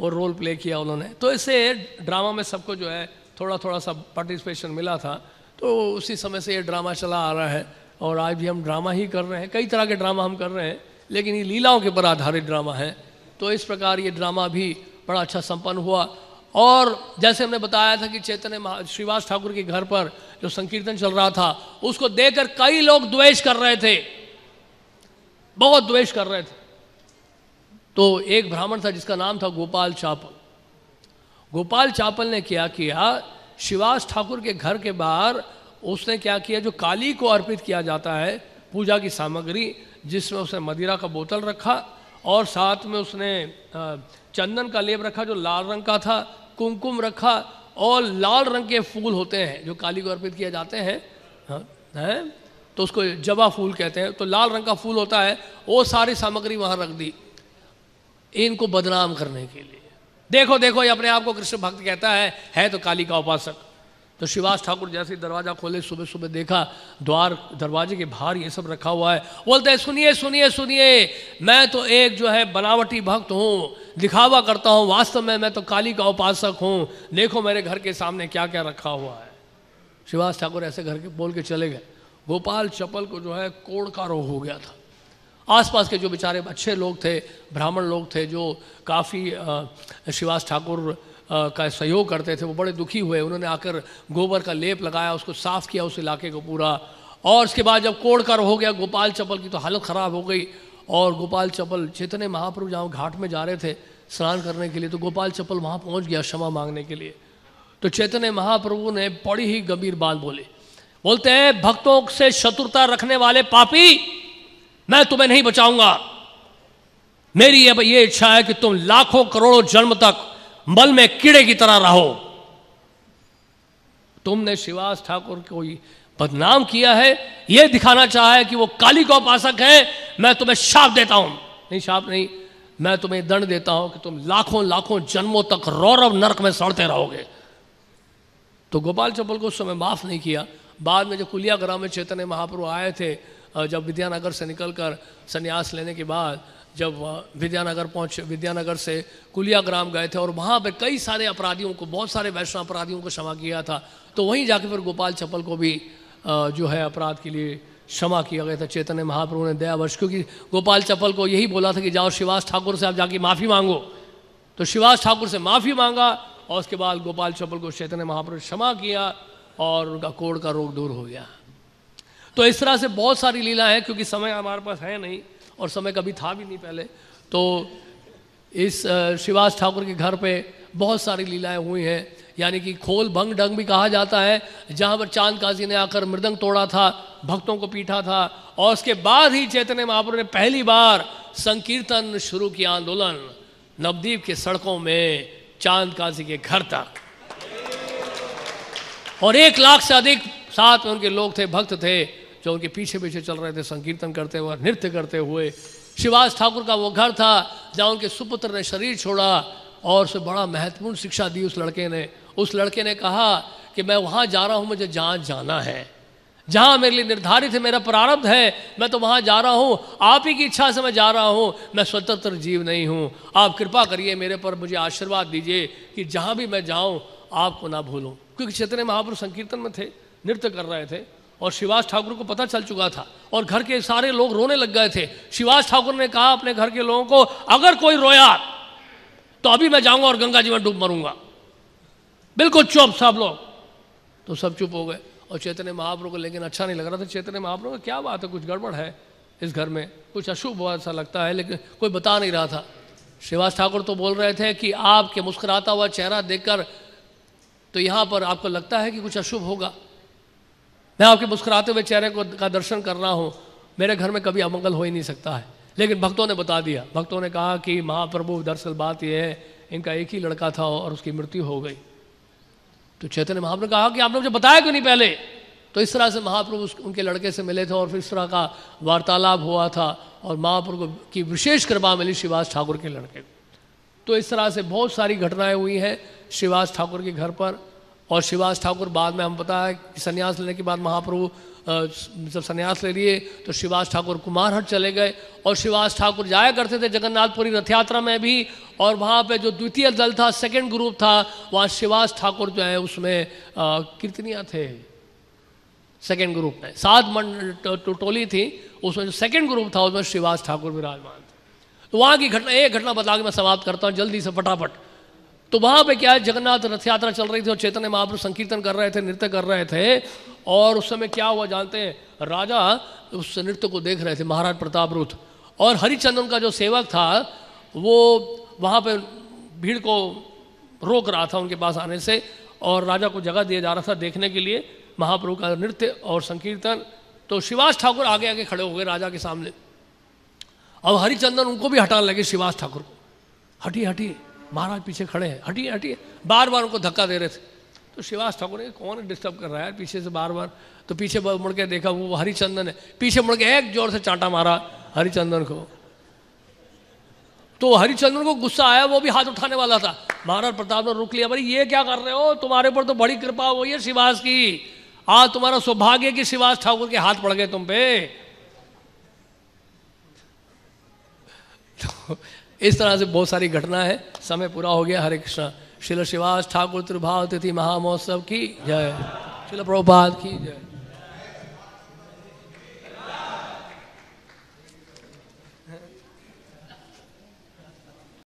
वो रोल प्ले किया उन्होंने। तो इससे ड्रामा में सबको जो है थोड़ा थोड़ा सा पार्टिसिपेशन मिला था। तो उसी समय से ये ड्रामा चला आ रहा है और आज भी हम ड्रामा ही कर रहे हैं। कई तरह के ड्रामा हम कर रहे हैं, लेकिन ये लीलाओं के ऊपर आधारित ड्रामा है। तो इस प्रकार ये ड्रामा भी बड़ा अच्छा संपन्न हुआ। और जैसे हमने बताया था कि चैतन्य श्रीवास ठाकुर के घर पर जो संकीर्तन चल रहा था उसको देखकर कई लोग द्वेष कर रहे थे, बहुत द्वेष कर रहे थे। तो एक ब्राह्मण था जिसका नाम था गोपाल चापल। गोपाल चापल ने क्या किया, श्रीवास ठाकुर के घर के बाहर उसने क्या किया, जो काली को अर्पित किया जाता है पूजा की सामग्री, जिसमें उसने मदिरा का बोतल रखा और साथ में उसने चंदन का लेप रखा जो लाल रंग का था, कुमकुम रखा और लाल रंग के फूल होते हैं जो काली को अर्पित किए जाते हैं, हैं तो उसको जबा फूल कहते हैं। तो लाल रंग का फूल होता है, वो सारी सामग्री वहाँ रख दी इनको बदनाम करने के लिए। देखो देखो ये अपने आप को कृष्ण भक्त कहता है तो काली का उपासक। तो श्रीवास ठाकुर जैसे दरवाज़ा खोले, सुबह सुबह देखा द्वार दरवाजे के बाहर ये सब रखा हुआ है। बोलते हैं सुनिए सुनिए सुनिए, मैं तो एक जो है बनावटी भक्त हूँ, दिखावा करता हूँ, वास्तव में मैं तो काली का उपासक हूँ। देखो मेरे घर के सामने क्या क्या रखा हुआ है। श्रीवास ठाकुर ऐसे घर के बोल के चले गए। गोपाल चपल को जो है कोढ़ का रोग हो गया था। आसपास के जो बेचारे अच्छे लोग थे, ब्राह्मण लोग थे जो काफ़ी श्रीवास ठाकुर का सहयोग करते थे, वो बड़े दुखी हुए। उन्होंने आकर गोबर का लेप लगाया, उसको साफ़ किया उस इलाके को पूरा। और उसके बाद जब कोढ़ का हो गया गोपाल चपल की तो हालत ख़राब हो गई। और गोपाल चपल चैतन्य महाप्रभु जहाँ घाट में जा रहे थे स्नान करने के लिए, तो गोपाल चपल वहाँ पहुँच गया क्षमा मांगने के लिए। तो चैतन्य महाप्रभु ने बड़ी ही गंभीर बात बोली। बोलते हैं भक्तों से शत्रुता रखने वाले पापी, मैं तुम्हें नहीं बचाऊंगा। मेरी ये इच्छा है कि तुम लाखों करोड़ों जन्म तक मल में कीड़े की तरह रहो। तुमने श्रीवास ठाकुर को बदनाम किया है, यह दिखाना चाहा है कि वो काली का उपासक है। मैं तुम्हें शाप देता हूं, नहीं शाप नहीं, मैं तुम्हें दंड देता हूं कि तुम लाखों लाखों जन्मों तक रौरव नरक में सड़ते रहोगे। तो गोपाल चपल को उस समय माफ नहीं किया। बाद में जब कुलिया ग्राम में चैतन्य महाप्रभु आए थे, जब विद्यानगर से निकलकर संन्यास लेने के बाद जब विद्यानगर से कुलिया ग्राम गए थे और वहाँ पे कई सारे अपराधियों को, बहुत सारे वैष्णव अपराधियों को क्षमा किया था। तो वहीं जाके फिर गोपाल चपल को भी जो है अपराध के लिए क्षमा किया गया था चैतन्य महाप्रभु ने दयावश, क्योंकि गोपाल चपल को यही बोला था कि जाओ श्रीवास ठाकुर से आप जाके माफ़ी मांगो। तो श्रीवास ठाकुर से माफ़ी मांगा और उसके बाद गोपाल चपल को चैतन्य महाप्रभु ने क्षमा किया और उनका कोढ़ का रोग दूर हो गया। तो इस तरह से बहुत सारी लीला है, क्योंकि समय हमारे पास है नहीं और समय कभी था भी नहीं पहले। तो इस श्रीवास ठाकुर के घर पे बहुत सारी लीलाएं हुई हैं, यानी कि खोल भंग डंग भी कहा जाता है, जहाँ पर चांद काजी ने आकर मृदंग तोड़ा था, भक्तों को पीटा था। और उसके बाद ही चैतन्य महाप्रभु ने पहली बार संकीर्तन शुरू किया, आंदोलन नवद्वीप के सड़कों में चांद काजी के घर तक। और 1 लाख से अधिक साथ में उनके लोग थे, भक्त थे, जो उनके पीछे पीछे चल रहे थे संकीर्तन करते हुए, नृत्य करते हुए। श्रीवास ठाकुर का वो घर था जहाँ उनके सुपुत्र ने शरीर छोड़ा और उसे बड़ा महत्वपूर्ण शिक्षा दी उस लड़के ने। उस लड़के ने कहा कि मैं वहाँ जा रहा हूँ, मुझे जहाँ जाना है, जहाँ मेरे लिए निर्धारित है, मेरा प्रारब्ध है, मैं तो वहाँ जा रहा हूँ। आप ही की इच्छा से मैं जा रहा हूँ, मैं स्वतंत्र जीव नहीं हूँ। आप कृपा करिए मेरे पर, मुझे आशीर्वाद दीजिए कि जहाँ भी मैं जाऊँ आपको ना भूलूँ। क्योंकि चैतन्य महाप्रभु संकीर्तन में थे, नृत्य कर रहे थे, और शिवास ठाकुर को पता चल चुका था और घर के सारे लोग रोने लग गए थे। शिवास ठाकुर ने कहा अपने घर के लोगों को, अगर कोई रोया तो अभी मैं जाऊँगा और गंगा जी में डूब मरूंगा। बिल्कुल चुप सब लोग। तो सब चुप हो गए और चैतन्य महाप्रभु को लेकिन अच्छा नहीं लग रहा था। चैतन्य महाप्रभु को क्या बात है, कुछ गड़बड़ है इस घर में, कुछ अशुभ हुआ ऐसा लगता है, लेकिन कोई बता नहीं रहा था। शिवास ठाकुर तो बोल रहे थे कि आपके मुस्कुराता हुआ चेहरा देखकर तो यहाँ पर आपको लगता है कि कुछ अशुभ होगा। मैं आपके मुस्कुराते हुए चेहरे का दर्शन कर रहा हूँ, मेरे घर में कभी अमंगल हो ही नहीं सकता है। लेकिन भक्तों ने बता दिया, भक्तों ने कहा कि महाप्रभु दरअसल बात यह है, इनका एक ही लड़का था और उसकी मृत्यु हो गई। तो चैतन्य महाप्रभु ने कहा कि आपने मुझे बताया क्यों नहीं पहले। तो इस तरह से महाप्रभु उनके लड़के से मिले थे और फिर इस तरह का वार्तालाप हुआ था और महाप्रभु की विशेष कृपा मिली शिवास ठाकुर के लड़के को। तो इस तरह से बहुत सारी घटनाएं हुई हैं शिवास ठाकुर के घर पर। और शिवास ठाकुर बाद में हम पता है कि संन्यास लेने के बाद महाप्रभु जब संन्यास ले लिए तो शिवास ठाकुर कुमारहट चले गए और शिवास ठाकुर जाया करते थे जगन्नाथपुरी रथ यात्रा में भी। और वहाँ पे जो द्वितीय दल था, सेकंड ग्रुप था, वहाँ शिवास ठाकुर जो है उसमें कीर्तनिया थे। सेकंड ग्रुप में 7 टोली थी, उसमें जो सेकंड ग्रुप था उसमें शिवास ठाकुर विराजमान थे। तो वहाँ की घटना, एक घटना बता के मैं समाप्त करता हूँ जल्दी से फटाफट। तो वहाँ पे क्या है, जगन्नाथ रथ यात्रा चल रही थी और चैतन्य महाप्रभु संकीर्तन कर रहे थे, नृत्य कर रहे थे। और उस समय क्या हुआ जानते हैं, राजा उस नृत्य को देख रहे थे, महाराज प्रताप रुद्र। और हरिचंदन का जो सेवक था वो वहाँ पे भीड़ को रोक रहा था उनके पास आने से, और राजा को जगह दिया जा रहा था देखने के लिए महाप्रभु का नृत्य और संकीर्तन। तो शिवास ठाकुर आगे आगे खड़े हो गए राजा के सामने। अब हरिचंदन उनको भी हटाने लगे शिवास ठाकुर को, हटिए हटिए, महाराज पीछे खड़े हैं, हटिए हटिए, बार बार उनको धक्का दे रहे थे। तो शिवास ठाकुर ने कौन डिस्टर्ब कर रहा है पीछे से बार बार। तो पीछे मुड़ के देखा, वो हरिचंदन है। पीछे मुड़ के एक जोर से चांटा मारा हरिचंदन को। तो हरिचंदन को गुस्सा आया, वो भी हाथ उठाने वाला था। महाराज प्रताप ने रोक लिया, भाई ये क्या कर रहे हो, तुम्हारे पर तो बड़ी कृपा हुई है शिवास की, आज तुम्हारा सौभाग्य कि शिवास ठाकुर के हाथ पड़ गए तुम पे। तो इस तरह से बहुत सारी घटना है। समय पूरा हो गया। हरे कृष्णा। श्रील शिवास ठाकुर त्रिभाव तिथि महामहोत्सव की जय। श्रील प्रभुपाद की जय।